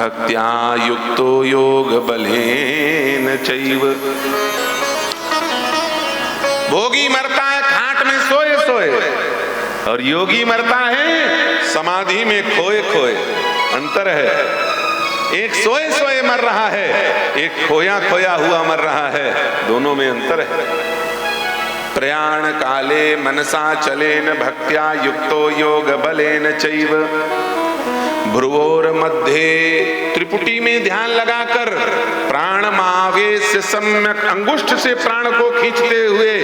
भक्त्या युक्तो योग बलेन चैव। भोगी मरता है खाट में सोए सोए, और योगी मरता है समाधि में खोए खोए। अंतर है, एक सोए सोए मर रहा है, एक खोया खोया हुआ मर रहा है, दोनों में अंतर है। प्रयाण काले मनसा चलेन भक्त्या युक्तो योग बलेन चैव। भ्रुवोर मध्य, त्रिपुटी में ध्यान लगाकर प्राण मावेश सम्यक, अंगुष्ठ से प्राण को खींचते हुए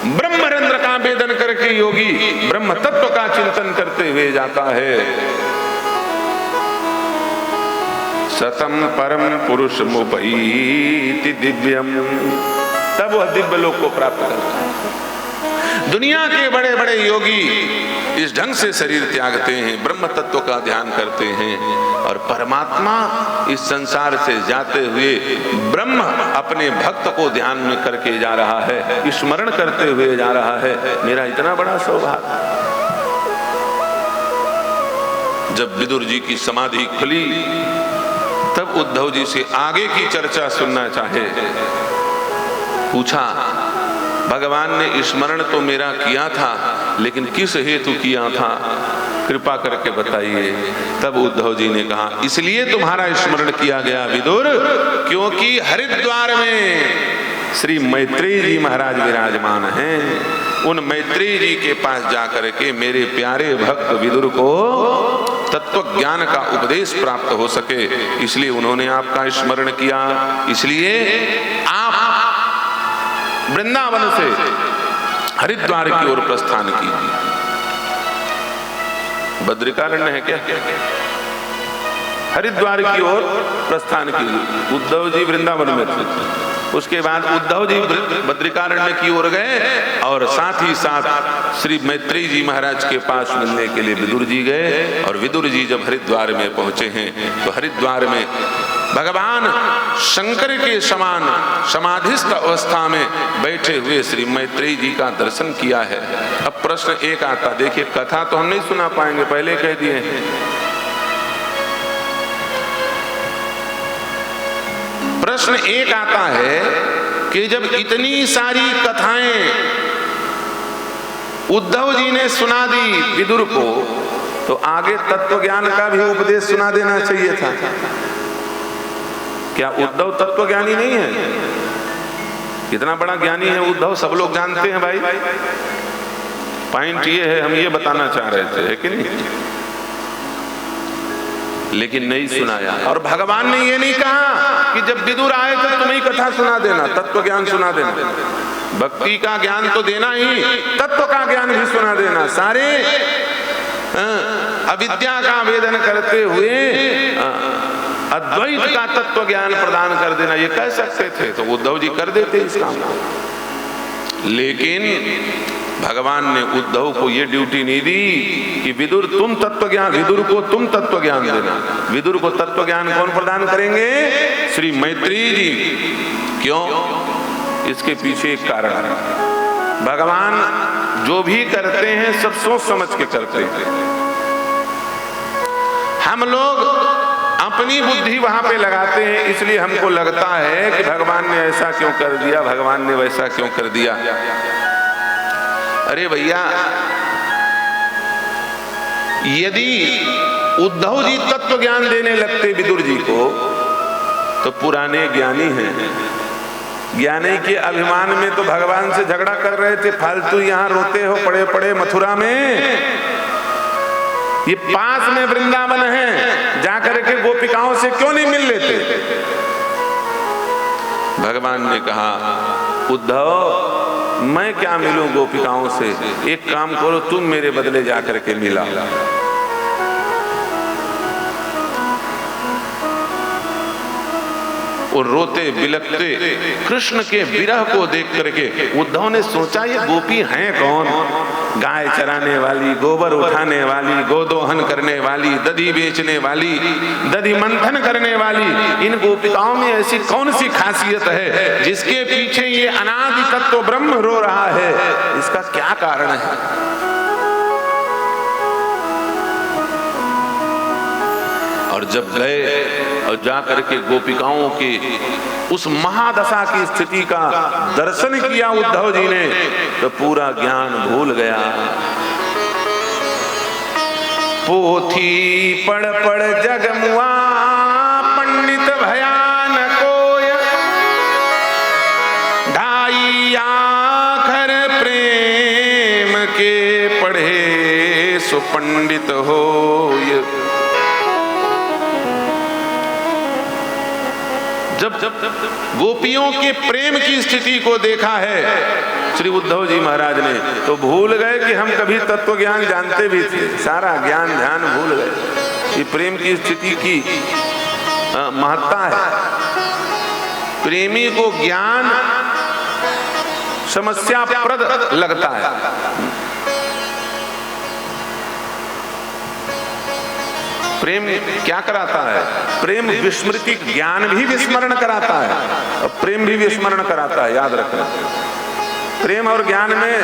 ब्रह्मरंध्र का भेदन करके योगी ब्रह्म तत्व का चिंतन करते हुए जाता है। सतम परम पुरुष मुपैति दिव्यम, तब वह दिव्य लोक को प्राप्त करता है। दुनिया के बड़े बड़े योगी इस ढंग से शरीर त्यागते हैं, ब्रह्म तत्व का ध्यान करते हैं, और परमात्मा इस संसार से जाते हुए ब्रह्म अपने भक्त को ध्यान में करके जा रहा है, स्मरण करते हुए जा रहा है। मेरा इतना बड़ा सौभाग्य। जब विदुर जी की समाधि खुली, तब उद्धव जी से आगे की चर्चा सुनना चाहे। पूछा, भगवान ने स्मरण तो मेरा किया था, लेकिन किस हेतु किया था, कृपा करके बताइए। तब उद्धव जी ने कहा, इसलिए तुम्हारा स्मरण किया गया विदुर, क्योंकि हरिद्वार में श्री मैत्रेयी जी महाराज विराजमान हैं। उन मैत्रेयी जी के पास जाकर के मेरे प्यारे भक्त विदुर को तत्व ज्ञान का उपदेश प्राप्त हो सके, इसलिए उन्होंने आपका स्मरण किया। इसलिए आप वृंदावन से हरिद्वार की ओर प्रस्थान कीजिए। बद्रिकारण्य है क्या? हरिद्वार की ओर प्रस्थान कीजिए। उद्धव जी वृंदावन में थे, उसके बाद उद्धव जी बद्रिकारण्य की ओर गए, और साथ ही साथ श्री मैत्रेयी जी महाराज के पास मिलने के लिए विदुर जी गए। और विदुर जी जब हरिद्वार में पहुंचे हैं, तो हरिद्वार में भगवान शंकर के समान समाधिस्थ अवस्था में बैठे हुए श्री मैत्रेयी जी का दर्शन किया है। अब प्रश्न एक आता, देखिए कथा तो हम नहीं सुना पाएंगे, पहले कह दिए हैं। प्रश्न एक आता है कि जब इतनी सारी कथाएं उद्धव जी ने सुना दी विदुर को, तो आगे तत्व ज्ञान का भी उपदेश सुना देना चाहिए था। क्या उद्धव तत्व ज्ञानी नहीं है? कितना बड़ा ज्ञानी है उद्धव, सब लोग जानते हैं भाई। पॉइंट ये है, हम ये बताना चाह रहे थे, है कि नहीं? लेकिन नहीं सुनाया। और भगवान ने ये नहीं कहा कि जब विदुर आए तो तुम्हें कथा सुना देना, तत्व ज्ञान सुना देना। भक्ति का ज्ञान तो देना ही, तत्व का ज्ञान भी सुना देना। सारे अविद्या का वेदन करते हुए अद्वैत का तत्व ज्ञान प्रदान कर देना, ये कह सकते थे, तो उद्धव जी कर देते इस काम को। लेकिन भगवान ने उद्धव को ये ड्यूटी नहीं दी कि विदुर तुम तत्व ज्ञान, विदुर को तुम तत्व ज्ञान देना। विदुर को तत्व ज्ञान कौन प्रदान करेंगे? श्री मैत्रेयी जी। क्यों? इसके पीछे एक कारण है। भगवान जो भी करते हैं सब सोच समझ के करते हैं। हम लोग अपनी बुद्धि वहां पे लगाते हैं, इसलिए हमको लगता है कि भगवान ने ऐसा क्यों कर दिया, भगवान ने वैसा क्यों कर दिया। अरे भैया, यदि उद्धव जी तत्व ज्ञान देने लगते विदुर जी को, तो पुराने ज्ञानी हैं, ज्ञानी के अभिमान में तो भगवान से झगड़ा कर रहे थे, फालतू यहां रोते हो पड़े पड़े मथुरा में। ये पास में वृंदावन है, जाकर के गोपिकाओं से क्यों नहीं मिल लेते? भगवान ने कहा, उद्धव मैं क्या मिलूं गोपिकाओं से, एक काम करो तुम मेरे बदले जाकर के मिला। और रोते बिलखते कृष्ण के विरह को देख करके उद्धव ने सोचा, ये गोपी हैं कौन? गाय चराने वाली, गोबर उठाने वाली, गोदोहन करने वाली, दधी बेचने वाली, दधी मंथन करने वाली, इन गोपिकाओं में ऐसी कौन सी खासियत है जिसके पीछे ये अनादि तत्व ब्रह्म रो रहा है? इसका क्या कारण है? 1 और जब गए और जाकर के गोपिकाओं के उस महादशा की स्थिति का दर्शन किया उद्धव जी ने, तो पूरा ज्ञान भूल गया। पोथी पढ़ पढ़ जग मुआ, पंडित भयान कोय, ढाई आखर प्रेम के पढ़े सो पंडित होय। जब गोपियों के प्रेम की स्थिति को देखा है श्री उद्धव जी महाराज ने, तो भूल गए कि हम कभी तत्व ज्ञान जानते भी थे, सारा ज्ञान ध्यान भूल गए। ये प्रेम की स्थिति की महत्ता है। प्रेमी को ज्ञान समस्याप्रद लगता है। प्रेम क्या कराता है? प्रेम विस्मृति, ज्ञान भी विस्मरण कराता है और प्रेम भी विस्मरण कराता है, याद रखना। प्रेम और ज्ञान में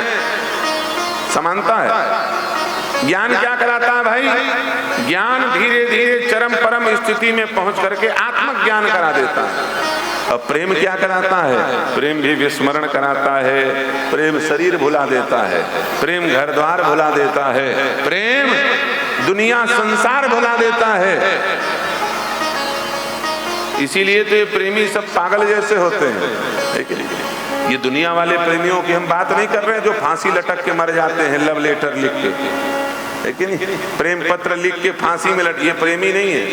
समानता है। ज्ञान क्या कराता है भाई? ज्ञान धीरे धीरे चरम परम स्थिति में पहुंच करके आत्मज्ञान करा देता है। और प्रेम क्या कराता है? प्रेम भी विस्मरण कराता है। प्रेम शरीर भुला देता है, प्रेम घर द्वार भुला देता है, प्रेम दुनिया संसार भुला देता है। इसीलिए तो ये प्रेमी सब पागल जैसे होते हैं। ये दुनिया वाले प्रेमियों की हम बात नहीं कर रहे हैं जो फांसी लटक के मर जाते हैं लव लेटर लिख के, लेकिन प्रेम पत्र लिख के फांसी में लट, ये प्रेमी नहीं है।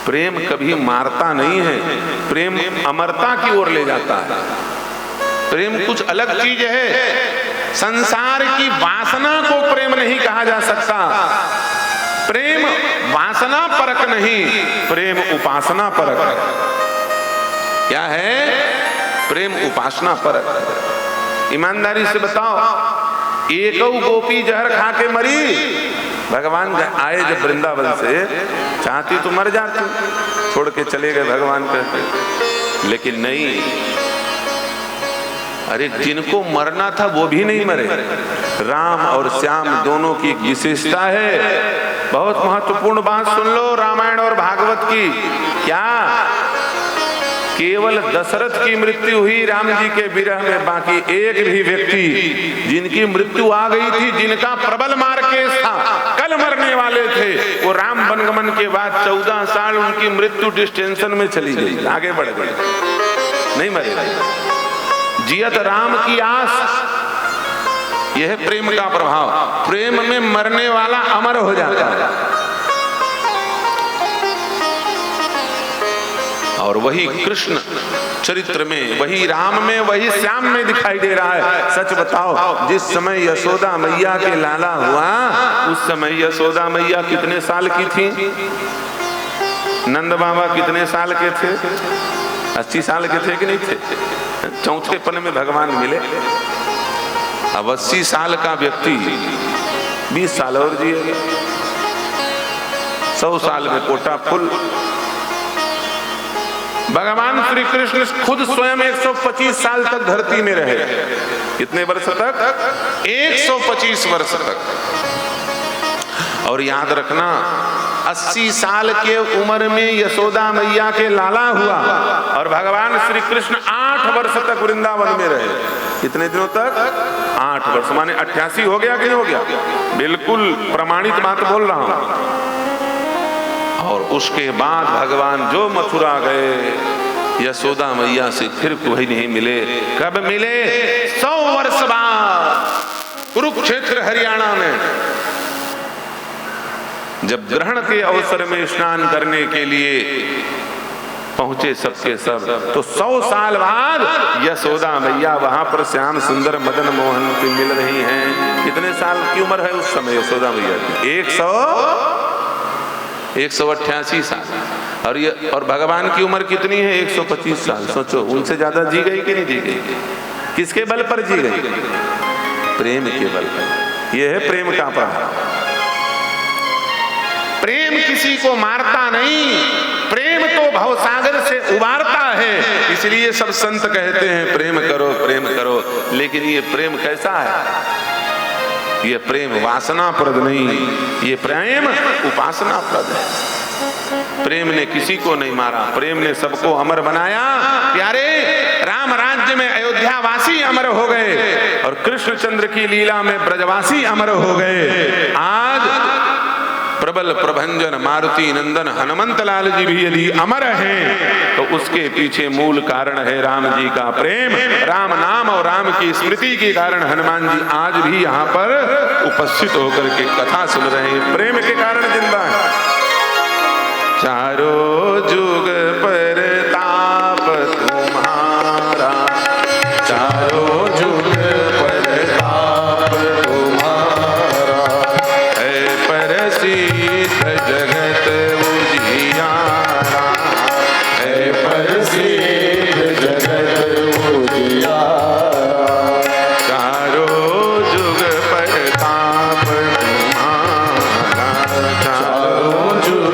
प्रेम कभी मारता नहीं है, प्रेम अमरता की ओर ले जाता है। प्रेम कुछ अलग चीज है। संसार की वासना को प्रेम नहीं कहा जा सकता। प्रेम वासना परक नहीं, प्रेम उपासना परक है। क्या है? प्रेम उपासना परक। ईमानदारी से बताओ, एकौ गोपी जहर खा के मरी, भगवान आए जब वृंदावन से, चाहती तो मर जाती, छोड़ के चले गए भगवान कहते, लेकिन नहीं। अरे जिनको मरना था वो भी नहीं मरे। राम और श्याम दोनों की एक विशेषता है। बहुत महत्वपूर्ण बात सुन लो रामायण और भागवत की। क्या? केवल दशरथ की मृत्यु हुई राम जी के विरह में, बाकी एक भी व्यक्ति जिनकी मृत्यु आ गई थी, जिनका प्रबल मार्केस था, कल मरने वाले थे, वो राम वनगमन के बाद 14 साल उनकी मृत्यु डिस्टेंशन में चली गई, आगे बढ़ गई, नहीं मरे। जियत राम की आस, यह है प्रेम का प्रभाव। प्रेम में मरने वाला अमर हो जाता है। और वही कृष्ण चरित्र में, वही राम में, वही श्याम में दिखाई दे रहा है। सच बताओ, जिस समय यशोदा मैया के लाला हुआ, उस समय यशोदा मैया कितने साल की थी? नंद बाबा कितने साल के थे? 80 साल के थे कि नहीं थे? चौथेपन में भगवान मिले। अब 80 साल का व्यक्ति 20 साल और जिएगा, 100 साल में कोटा फुल। भगवान श्री कृष्ण खुद स्वयं 125 साल तक धरती में रहे। कितने वर्ष तक? 125 वर्ष तक। और याद रखना, 80 साल के उम्र में यशोदा मैया के लाला हुआ और भगवान श्री कृष्ण 8 वर्ष तक वृंदावन में रहे। कितने दिनों तक? 8 वर्ष, माने 88 हो गया कि नहीं हो गया? बिल्कुल प्रमाणित बात बोल रहा हूं। और उसके बाद भगवान जो मथुरा गए, यशोदा मैया से फिर कोई नहीं मिले। कब मिले? 100 वर्ष बाद, कुरुक्षेत्र हरियाणा में, जब ग्रहण के अवसर में स्नान करने के लिए पहुंचे सबके सब, तो 100 साल बाद यशोदा मैया वहां पर श्याम सुंदर मदन मोहन से मिल रही हैं। कितने साल की उम्र है उस समय यशोदा मैया की? 188 साल। और भगवान की उम्र कितनी है? 125 साल। सोचो, उनसे ज्यादा जी गई कि नहीं जी गई? किसके बल पर जी गई? प्रेम के बल पर। यह है प्रेम का प्रभाव। प्रेम किसी को मारता नहीं, प्रेम तो भवसागर से उबारता है। इसलिए सब संत कहते हैं प्रेम करो, प्रेम करो। लेकिन ये प्रेम कैसा है? ये प्रेम वासनाप्रद नहीं, ये प्रेम उपासनाप्रद है। प्रेम ने किसी को नहीं मारा, प्रेम ने सबको अमर बनाया। प्यारे राम राज्य में अयोध्यावासी अमर हो गए और कृष्णचंद्र की लीला में ब्रजवासी अमर हो गए। आज प्रबल प्रभंजन मारुति नंदन हनुमंत लाल जी भी यदि अमर हैं तो उसके पीछे मूल कारण है राम जी का प्रेम। राम नाम और राम की स्मृति के कारण हनुमान जी आज भी यहाँ पर उपस्थित होकर के कथा सुन रहे हैं, प्रेम के कारण जिंदा है। चारों जुग परताप तुम्हारा, चारों जुग परताप तुम्हारा, है प्रसिद्ध जगत उजियारा, है प्रसिद्ध जगत उजियारा, चारों जुग परताप तुम्हारा, चारों जुग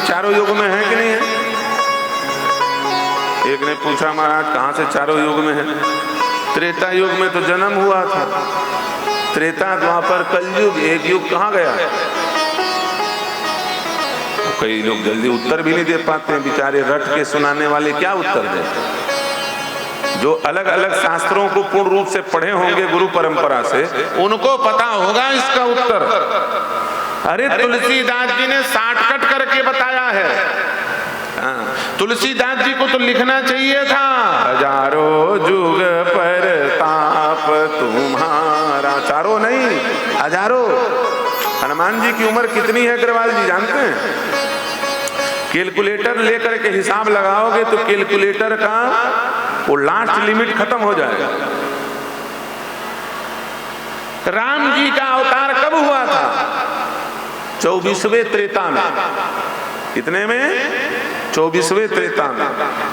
चारों युग में है कि नहीं है? एक ने पूछा महाराज कहां से चारों युग में है? त्रेता युग में तो जन्म हुआ था, त्रेता द्वापर कलयुग, एक युग कहां गया? कई लोग जल्दी उत्तर भी नहीं दे पाते हैं, बेचारे रट के सुनाने वाले क्या उत्तर दे? जो अलग अलग शास्त्रों को पूर्ण रूप से पढ़े होंगे गुरु परंपरा से, उनको पता होगा इसका उत्तर। अरे तुलसीदास जी ने शॉर्टकट करके बताया है। तुलसीदास जी को तो लिखना चाहिए था हजारों जुग परताप तुम्हारा, चारों नहीं हजारों। हनुमान जी की उम्र कितनी है अग्रवाल जी जानते हैं? कैलकुलेटर लेकर के हिसाब लगाओगे तो कैलकुलेटर का वो लास्ट लिमिट खत्म हो जाएगा। राम जी का अवतार कब हुआ था? 24वें त्रेता में। कितने में? 24वें त्रेता में।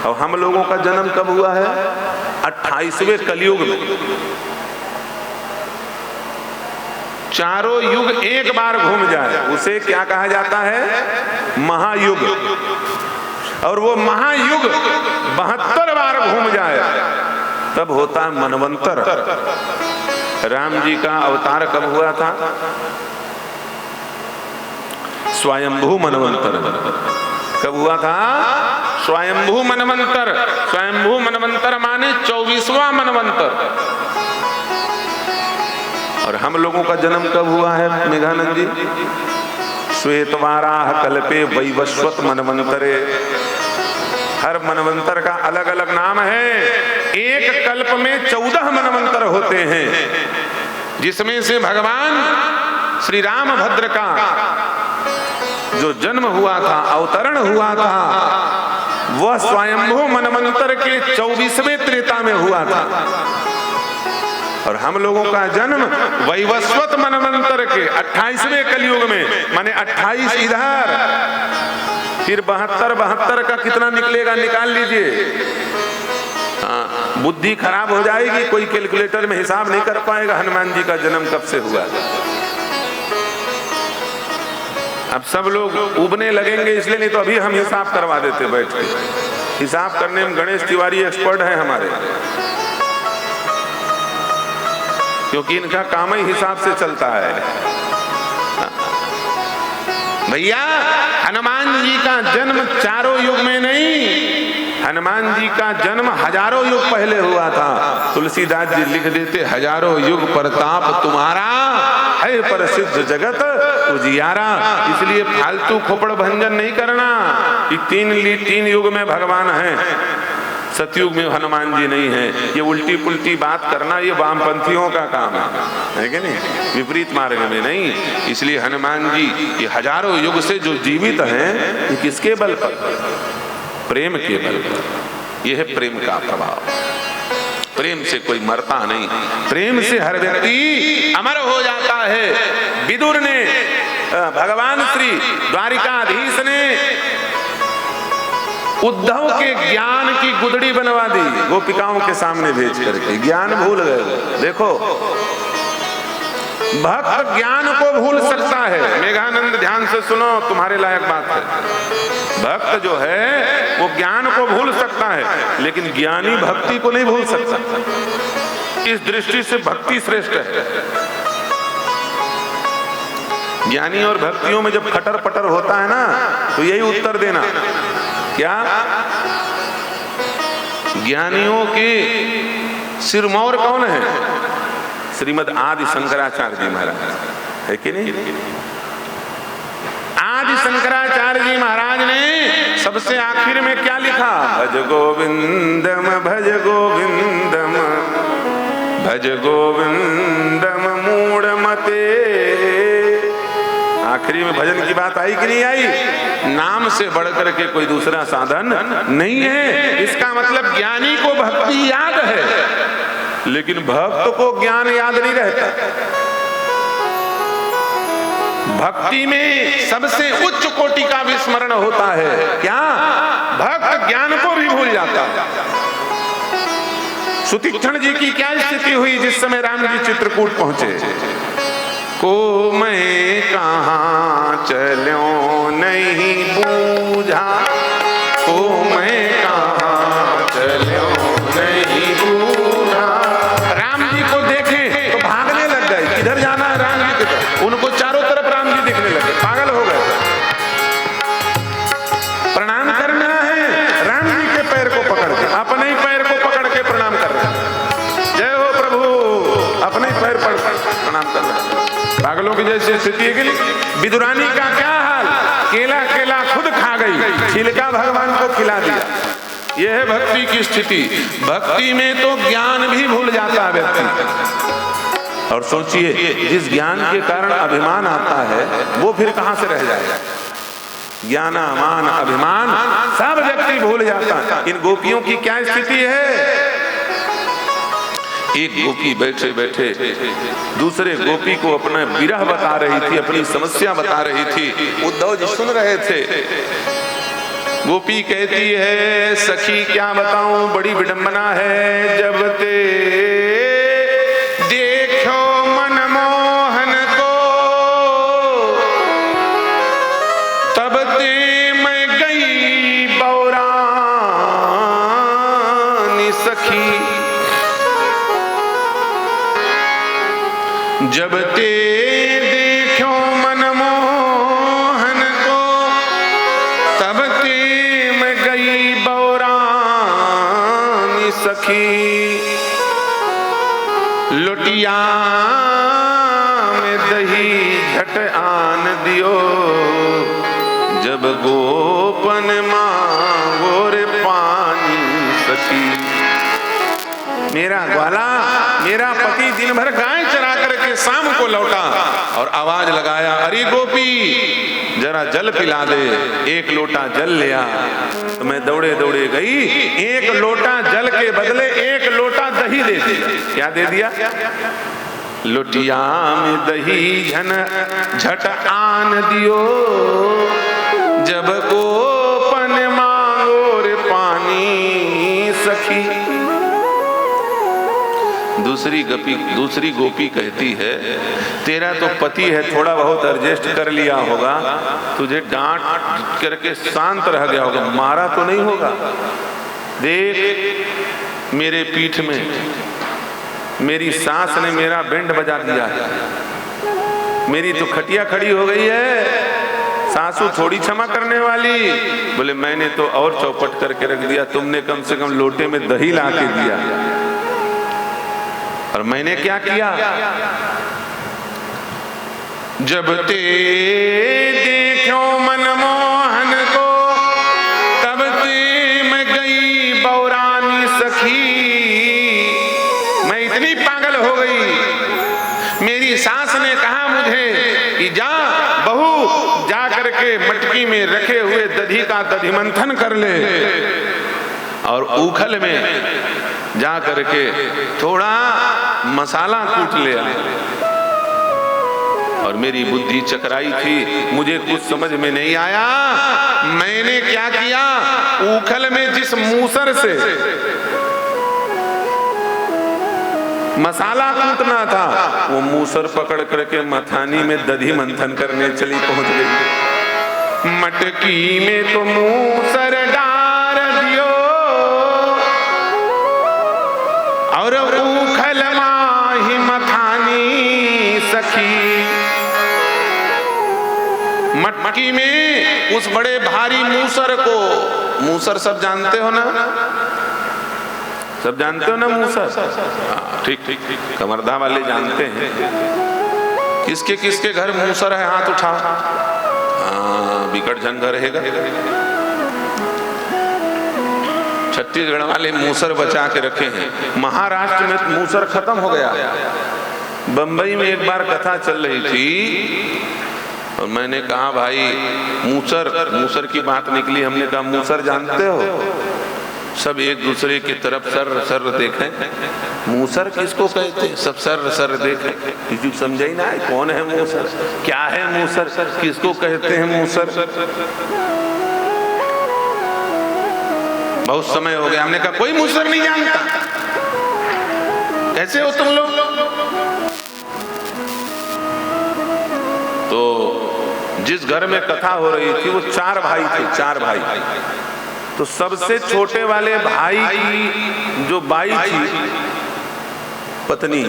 और हम लोगों का जन्म कब हुआ है? 28वें कलयुग में। चारों युग एक बार घूम जाए उसे क्या कहा जाता है? महायुग। और वो महायुग 72 बार घूम जाए तब होता है मनवंतर। राम जी का अवतार कब हुआ था? स्वयंभू मनवंतर। कब हुआ था? स्वयंभू मनवंतर। स्वयंभू मनवंतर माने 24वां मनवंतर। और हम लोगों का जन्म कब हुआ है मेघानंद जी? श्वेतवाराह कल्पे वैवस्वत मनवंतरे। हर मनवंतर का अलग अलग नाम है। एक कल्प में 14 मनवंतर होते हैं, जिसमें से भगवान श्री रामभद्र का जो जन्म हुआ था, अवतरण हुआ था, वह स्वयंभू मनवंतर के 24वें त्रेता में हुआ था। और हम लोगों का जन्म वैवस्वत मनवंतर के 28वें कलयुग में, माने 28 इधर, फिर 72 का कितना निकलेगा निकाल लीजिए। बुद्धि खराब हो जाएगी, कोई कैलकुलेटर में हिसाब नहीं कर पाएगा हनुमान जी का जन्म कब से हुआ। अब सब लोग उबने लगेंगे इसलिए, नहीं तो अभी हम हिसाब करवा देते बैठ के। हिसाब करने में गणेश तिवारी एक्सपर्ट हैं हमारे, क्योंकि इनका काम ही हिसाब से चलता है। भैया हनुमान जी का जन्म चारों युग में नहीं, हनुमान जी का जन्म हजारों युग पहले हुआ था। तुलसीदास जी लिख देते हजारों युग प्रताप तुम्हारा, है प्रसिद्ध जगत उजियारा। इसलिए फालतू खोपड़ भंजन नहीं करना कि तीन युग में भगवान है, सतयुग में हनुमान जी नहीं है। ये उल्टी पुल्टी बात करना ये वामपंथियों का काम है कि नहीं? विपरीत मार्ग में नहीं। इसलिए हनुमान जी ये हजारों युग से जो जीवित हैं, ये किसके बल पर? प्रेम के बल पर। यह है प्रेम का प्रभाव। प्रेम से कोई मरता नहीं, प्रेम से हर व्यक्ति अमर हो जाता है। विदुर ने, भगवान श्री द्वारिकाधीश ने उद्धव के ज्ञान की गुदड़ी बनवा दी, गोपिकाओं के सामने भेज करके। ज्ञान भूल गए। देखो भक्त ज्ञान को भूल सकता है। मेघानंद ध्यान से सुनो, तुम्हारे लायक बात है। भक्त जो है वो ज्ञान को भूल सकता है, लेकिन ज्ञानी भक्ति को नहीं भूल सकता। इस दृष्टि से भक्ति श्रेष्ठ है। ज्ञानी और भक्तियों में जब खटर पटर होता है ना, तो यही उत्तर देना। क्या? ज्ञानियों के सिरमौर कौन है? श्रीमद आदि शंकराचार्य जी महाराज है कि नहीं? आदि शंकराचार्य जी महाराज ने सबसे आखिर में क्या लिखा? भज गोविंदम भज गोविंदम भज गोविंदम मूढ़मते। आखिरी में भजन की बात आई कि नहीं आई? नाम से बढ़कर के कोई दूसरा साधन नहीं है। इसका मतलब ज्ञानी को भक्ति याद है, लेकिन भक्त को ज्ञान याद नहीं रहता। भक्ति में सबसे उच्च कोटि का विस्मरण होता है। क्या? भक्त ज्ञान को भी भूल जाता है। सुतीक्षण जी की क्या स्थिति हुई जिस समय राम जी चित्रकूट पहुंचे? को मैं कहाँ चलो नहीं बूझा, को मैं कहाँ चलो नहीं बूझा। राम जी को देखे तो भागने लग गए, किधर जाना है राम जी की तरफ। उनको चारों तरफ राम जी दिखने लगे, पागल हो गए। प्रणाम करना है, राम जी के पैर को पकड़ के, अपने ही पैर को पकड़ के प्रणाम कर रहे हैं। जय हो प्रभु, अपने ही पैर पर प्रणाम कर रहे हैं। पागलों की जैसी स्थिति है। विदुरानी का क्या हाल? केला केला खुद खा गई, छिलका भगवान को खिला दिया। यह है भक्ति की स्थिति। भक्ति में तो ज्ञान भी भूल जाता है व्यक्ति। और सोचिए, जिस ज्ञान के कारण अभिमान आता है वो फिर कहां से रह जाएगा? ज्ञान मान अभिमान सब व्यक्ति भूल जाता है। इन गोपियों की क्या स्थिति है? एक गोपी बैठे बैठे दूसरे गोपी को अपना विरह बता रही थी, अपनी समस्या बता रही थी। उद्धव जी सुन रहे थे। गोपी कहती है, सखी क्या बताऊं, बड़ी विडंबना है। जब ते देखो मनमोहन को, तब ते मैं गई बौरानी सखी। जब ते देखो मनमोहन को, तब ते मैं गई बौरानी सखी। लुटिया में दही झट आन दियो, जब गोपन मांगो रे पानी सखी। मेरा ग्वाला, मेरा पति दिन भर गाय चरा करके शाम को लौटा और आवाज लगाया, अरे गोपी जरा जल पिला दे, एक लोटा जल ले आ। तो मैं दौड़े दौड़े गई, एक लोटा जल के बदले एक लोटा दही दे दिया। क्या दे दिया? लुटिया में दही झट आन दियो, जब गोपन मांगो रे पानी सखी। दूसरी गोपी कहती है, तेरा तो पति है, थोड़ा बहुत एडजस्ट कर लिया होगा, तुझे डांट करके शांत रह गया होगा, मारा तो नहीं होगा। देख मेरे पीठ में मेरी सास ने मेरा बैंड बजा दिया है, मेरी तो खटिया खड़ी हो गई है। सासू थोड़ी क्षमा करने वाली। बोले मैंने तो और चौपट करके रख दिया, तुमने कम से कम लोटे में दही ला के दिया, और मैंने क्या किया? जब ते देखो मनमोहन को, तब ते मैं गई बौरानी सखी। मैं इतनी पागल हो गई, मेरी सास ने कहा मुझे कि जा बहू, जा करके मटकी में रखे हुए दधी का दधी मंथन कर ले, और ऊखल में जा करके थोड़ा मसाला कूट ले आ। और मेरी बुद्धि चकराई थी, मुझे कुछ समझ में नहीं आया। मैंने क्या किया? ऊखल में जिस मूसर से मसाला कूटना था, वो मूसर पकड़ करके मथानी में दधी मंथन करने चली पहुंच गई। मटकी में तो मूसर डार दियो और ऊखल माही मथानी सखी। मटकी में उस बड़े भारी मूसर को, मूसर सब जानते हो ना, सब जानते हो ना मूसर? ठीक ठीक, कमरदा वाले जानते हैं। किसके किसके घर मूसर है, हाथ उठा। बिकट जन घर रहेगा। छत्तीसगढ़ वाले मूसर बचा के रखे हैं। महाराष्ट्र में मूसर खत्म हो गया। बंबई में एक बार कथा चल रही थी और मैंने कहा भाई मूसर की बात निकली। हमने कहा मूसर जानते हो? सब एक दूसरे की तरफ सर देखें। मूसर किसको कहते हैं? सब सर देखें। किसी को समझ ही ना है कौन है मूसर, क्या है मूसर, किसको कहते हैं मूसर। बहुत समय हो गया, हमने कहा कोई मूसर नहीं जानता। कैसे हो तुम लोग? तो जिस घर में कथा हो रही थी वो 4 भाई थे, 4 भाई। तो सबसे छोटे वाले भाई की जो बाई थी पत्नी,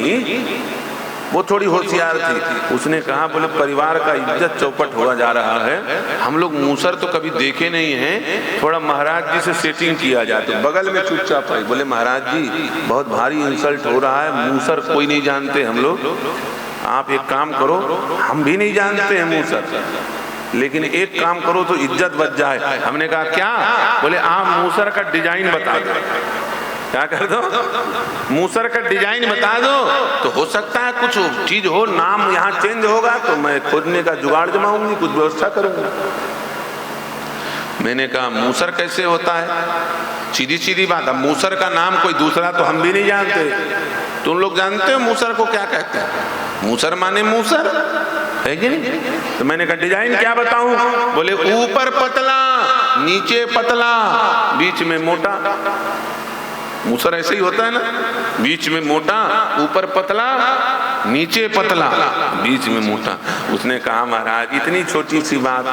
वो थोड़ी होशियार थी। उसने कहा बोले परिवार का इज्जत चौपट हुआ जा रहा है, हम लोग मूसर तो कभी देखे नहीं हैं, थोड़ा महाराज जी से सेटिंग किया जाए। तो बगल में चुपचाप आई, बोले महाराज जी बहुत भारी इंसल्ट हो रहा है, मूसर कोई नहीं जानते हम लोग, आप एक काम करो, हम भी नहीं जानते हैं मूसर, लेकिन एक काम करो तो इज्जत बच जाए। हमने कहा क्या? बोले आप मूसर का डिजाइन बता दो। क्या कर दो? मूसर का डिजाइन बता दो, तो हो सकता है कुछ चीज हो, नाम यहाँ चेंज होगा तो मैं खोजने का जुगाड़ जमाऊंगी, कुछ व्यवस्था करूंगा। मैंने कहा मूसर कैसे होता है? सीधी सीधी बात है, मूसर का नाम कोई दूसरा तो हम भी नहीं जानते। तुम लोग जानते हो मूसर को क्या कहते हैं? मूसर माने मूसर है कि नहीं? तो मैंने कहा डिजाइन क्या बताऊं? बोले ऊपर पतला, नीचे पतला, बीच में मोटा। मूसर ऐसे ही होता है ना, बीच में मोटा, ऊपर पतला, नीचे पतला, बीच में मोटा। उसने कहा महाराज इतनी छोटी सी बात,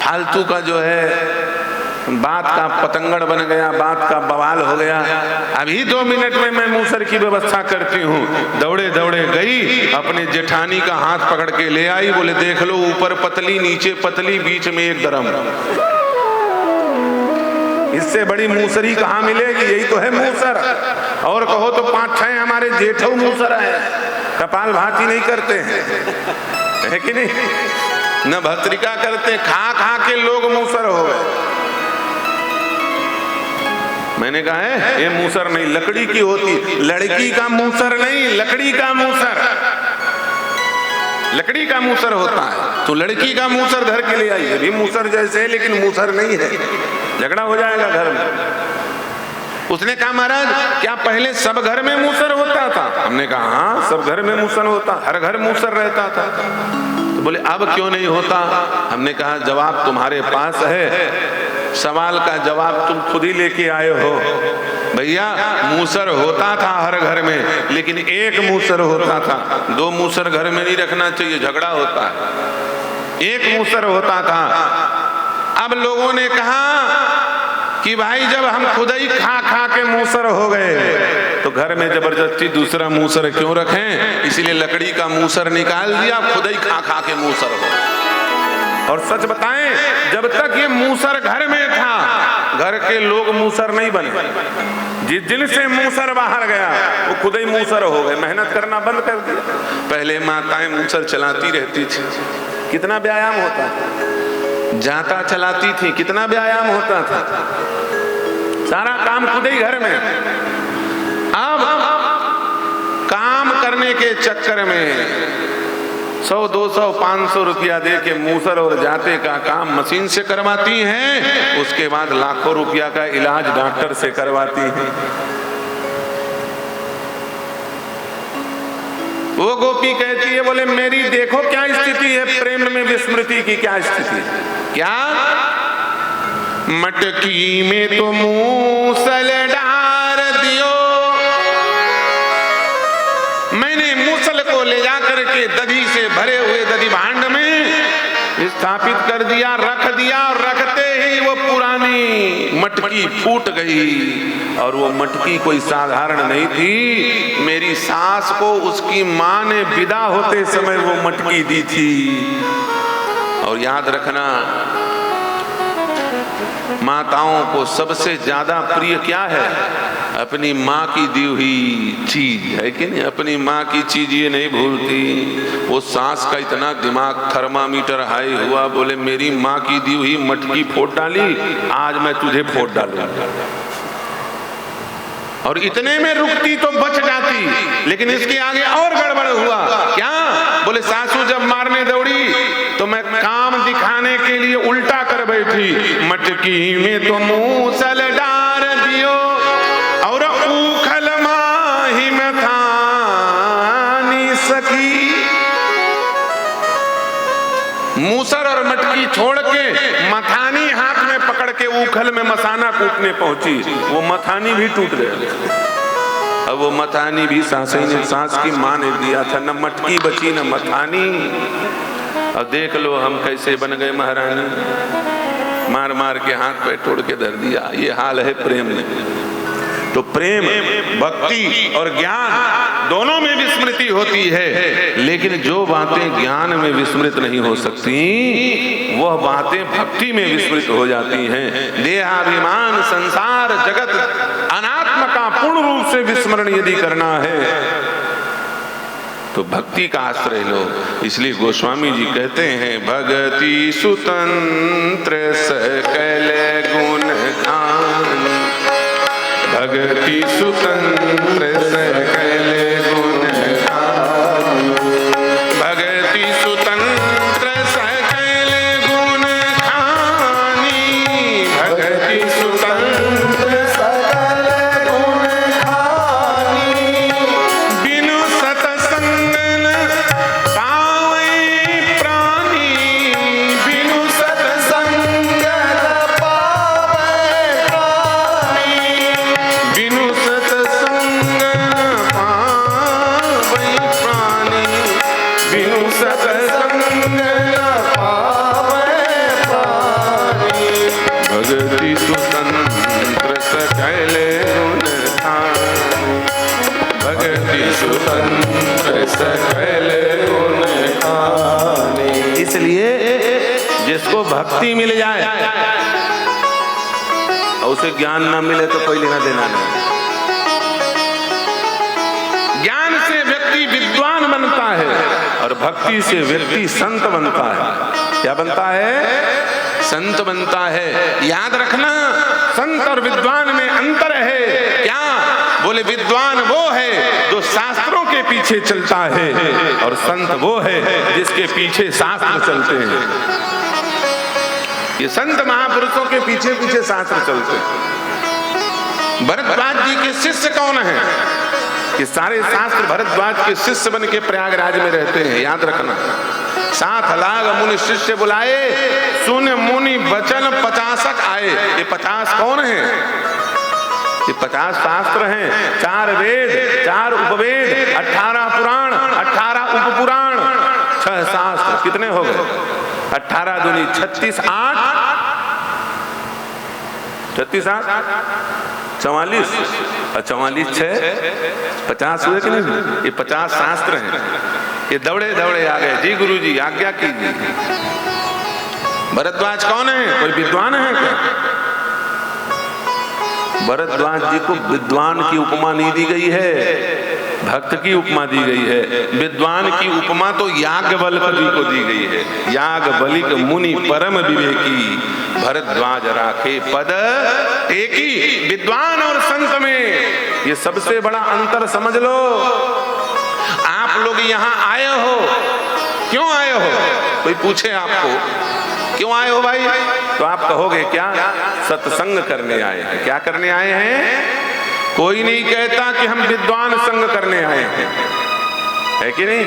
फालतू का जो है बात का पतंगड़ बन गया, बात का बवाल हो गया। अभी 2 मिनट में मैं मूसर की व्यवस्था करती हूँ। दौड़े दौड़े गई, अपने जेठानी का हाथ पकड़ के ले आई। बोले देख लो ऊपर पतली, नीचे पतली, बीच में एक दरम। इससे बड़ी मूसरी कहाँ मिलेगी? यही तो है मूसर। और कहो तो 5-6 हमारे जेठो मूसर है, कपाल भाती नहीं करते हैं, है कि नहीं? न भस्त्रिका करते, खा खा के लोग मूसर हो गए। मैंने कहा है ये मूसर नहीं, लकड़ी की होती, लड़की का मूसर नहीं, लकड़ी का मूसर, लकड़ी का मूसर होता है। तो लड़की का मूसर घर के लिए आई, ये भी मूसर जैसे है लेकिन मूसर नहीं है, झगड़ा हो जाएगा घर में। उसने कहा महाराज क्या पहले सब घर में मूसर होता था? हमने कहा हाँ सब घर में मूसर होता, हर घर मूसर रहता था। तो बोले अब क्यों नहीं होता? हमने कहा जवाब तुम्हारे पास है, सवाल का जवाब तुम खुद ही लेके आए हो। भैया मूसर होता था हर घर में, लेकिन एक मूसर होता था, 2 मूसर घर में नहीं रखना चाहिए, झगड़ा होता है। एक मूसर होता था। अब लोगों ने कहा कि भाई जब हम खुद ही खा खा के मूसर हो गए तो घर में जबरदस्ती दूसरा मूसर क्यों रखें? इसलिए लकड़ी का मूसर निकाल दिया, खुद ही खा खा के मूसर हो। और सच बताएं, जब तक ये मूसर घर में था घर के लोग मूसर नहीं बने। जिस दिन से मूसर बाहर गया वो खुद ही मूसर हो गए, मेहनत करना बंद कर दिया। पहले माताएं मूसर चलाती रहती थी, कितना व्यायाम होता था। जाता चलाती थी, कितना व्यायाम होता था। सारा काम खुद ही घर में। अब काम करने के चक्कर में 100, 200, 500 रुपया दे के मूसर और जाते का काम मशीन से करवाती हैं, उसके बाद लाखों रुपया का इलाज डॉक्टर से करवाती हैं। वो गोपी कहती है बोले मेरी देखो क्या स्थिति है, प्रेम में विस्मृति की क्या स्थिति है। क्या? मटकी में तो मूसल डार दियो मूसल को ले जाकर के दधी से भरे हुए दधी भांड में स्थापित कर दिया, रख दिया, और रखते ही वो पुरानी मटकी फूट गई। और वो मटकी कोई साधारण नहीं थी, मेरी सास को उसकी मां ने विदा होते समय वो मटकी दी थी। और याद रखना, माताओं को सबसे ज्यादा प्रिय क्या है? अपनी माँ की दी हुई चीज, है कि नहीं? अपनी माँ की चीज ये नहीं भूलती। वो सास का इतना दिमाग थर्मामीटर हाई हुआ, बोले मेरी माँ की दी हुई मटकी फोड़ डाली, आज मैं तुझे फोड़ डालूंगा। और इतने में रुकती तो बच जाती, लेकिन इसके आगे और गड़बड़ हुआ। क्या? बोले सासू जब मारने दौड़ी तो मैं काम दिखाने के लिए उल्टा कर बैठी, मटकी में तो मूसल डाल दियो और उखल माही में थानी सकी। मूसर और मटकी छोड़ के मथानी हाथ में पकड़ के उखल में मसाना कूटने पहुंची, वो मथानी भी टूट गया। अब वो मथानी भी सास की माँ ने दिया था, न मटकी बची न मथानी। अब देख लो हम कैसे बन गए महारानी, मार मार के हाथ पे तोड़ के धर दिया। ये हाल है प्रेम में। तो प्रेम, भक्ति और ज्ञान दोनों में विस्मृति होती है, लेकिन जो बातें ज्ञान में विस्मृत नहीं हो सकती, वह बातें भक्ति में विस्मृत हो जाती हैं। देहाभिमान, संसार, जगत, अनात्म का पूर्ण रूप से विस्मरण यदि करना है तो भक्ति का आश्रय लो। इसलिए गोस्वामी जी कहते हैं, भगति सुतंत्र सकल गुण गान, भगति सुतंत्र सकल गुण गान, भगति सुतंत्र सकल गुण खानी, भगति सुतंत्र सकल गुण खानी, बिनु सतसंग पावै प्राणी, बिनु सतसंग पावै प्राणी, बिनु सतसंग पावै प्राणी, बिनु सतसंग पावै प्राणी, भगति सुतंत्र सकल गुण खानी, भगति सुतंत्र सकल गुण खानी। इसलिए जिसको भक्ति मिल जाए और उसे ज्ञान ना मिले तो कोई लेना देना नहीं। ज्ञान से व्यक्ति विद्वान बनता है और भक्ति से व्यक्ति संत बनता है। क्या बनता है? संत बनता है। याद रखना, संत और विद्वान में अंतर है। क्या? बोले विद्वान वो है जो शास्त्रों के पीछे चलता है, और संत वो है जिसके पीछे शास्त्र चलते हैं। ये संत महापुरुषों के पीछे पीछे शास्त्र चलते हैं। भरद्वाज जी के शिष्य कौन है? कि सारे शास्त्र भरद्वाज के शिष्य बन के प्रयागराज में रहते हैं। याद रखना, 7 लाख मुनि शिष्य बुलाए, सुन मुनि बचन 50 आए। ये 50 कौन है? ये 50 शास्त्र हैं, 4 वेद, 4 उपवेद, 18 पुराण, 18 उपपुराण, 6 शास्त्र। कितने हो गए? 18 दूनी 36, 8 36 8 44, और 44 6 50 हुए कि नहीं? ये 50 शास्त्र हैं। ये दौड़े दौड़े आ गए, जी गुरु जी आज्ञा कीजिए। भरद्वाज कौन है? कोई विद्वान है क्या? भरद्वाज जी को विद्वान की उपमा नहीं दी गई है, भक्त की उपमा दी गई है। विद्वान की उपमा तो याज्ञवल्क्य जी को दी गई है। याज्ञवल्क्य मुनि परम विवेकी, भरद्वाज राखे पद टेकी। विद्वान और संत में ये सबसे बड़ा अंतर समझ लो। आप लोग यहाँ आए हो, क्यों आए हो? कोई पूछे आपको क्यों आए हो भाई, तो आप कहोगे क्या? सत्संग करने आए हैं। क्या करने आए हैं? कोई नहीं कहता कि हम विद्वान संग करने आए हैं, है कि नहीं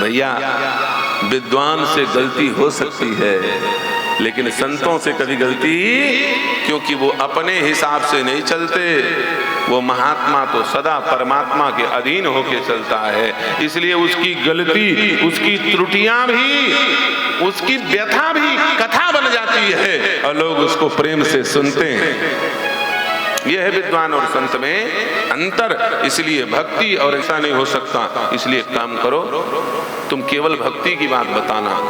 भैया? विद्वान से गलती हो सकती है, लेकिन संतों से कभी गलती क्योंकि वो अपने हिसाब से नहीं चलते, वो महात्मा तो सदा परमात्मा के अधीन होके चलता है। इसलिए उसकी गलती, उसकी त्रुटियां भी, उसकी व्यथा भी कथा बन जाती है और लोग उसको प्रेम से सुनते हैं। यह है विद्वान और संत में अंतर। इसलिए भक्ति और ऐसा नहीं हो सकता। इसलिए काम करो, तुम केवल भक्ति की बात बताना,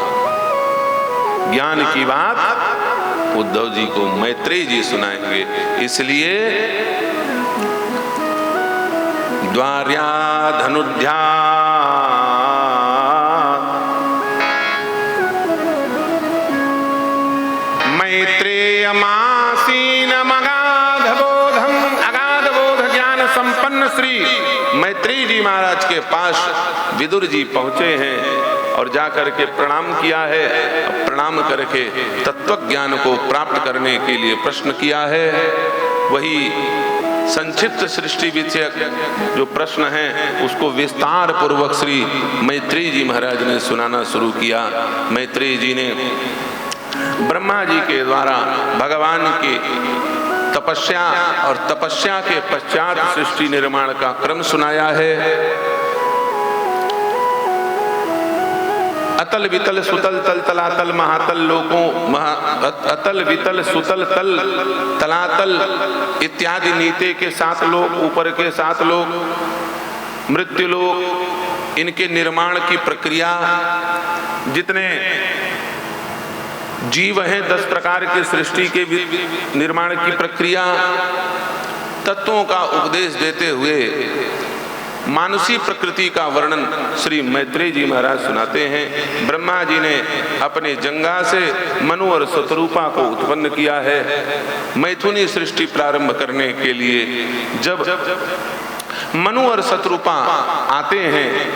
ज्ञान की बात उद्धव जी को मैत्रेयी जी सुनाएंगे। इसलिए द्वार्या धनुध्या मैत्रेयमासीन अगाधबोधम, अगाधबोध ज्ञान संपन्न श्री मैत्रेयी जी महाराज के पास विदुर जी पहुंचे हैं और जाकर के प्रणाम किया है। प्रणाम करके तत्व ज्ञान को प्राप्त करने के लिए प्रश्न किया है। वही संक्षिप्त सृष्टि विषयक जो प्रश्न है उसको विस्तार पूर्वक श्री मैत्रेयी जी महाराज ने सुनाना शुरू किया। मैत्रेयी जी ने ब्रह्मा जी के द्वारा भगवान की तपस्या और तपस्या के पश्चात सृष्टि निर्माण का क्रम सुनाया है। अतल वितल सुतल तल तलातल महातल लोकों अतल वितल सुतल तल तलातल इत्यादि नीचे के 7 लोक, ऊपर के 7 लोक, मृत्यु लोक, इनके निर्माण की प्रक्रिया, जितने जीव हैं 10 प्रकार के सृष्टि के निर्माण की प्रक्रिया, तत्वों का उपदेश देते हुए मानसी प्रकृति का वर्णन श्री मैत्रेयी जी महाराज सुनाते हैं। ब्रह्मा जी ने अपने जंगा से मनु और शतरूपा को उत्पन्न किया है। मैथुनी सृष्टि प्रारंभ करने के लिए जब मनु और शतरूपा आते हैं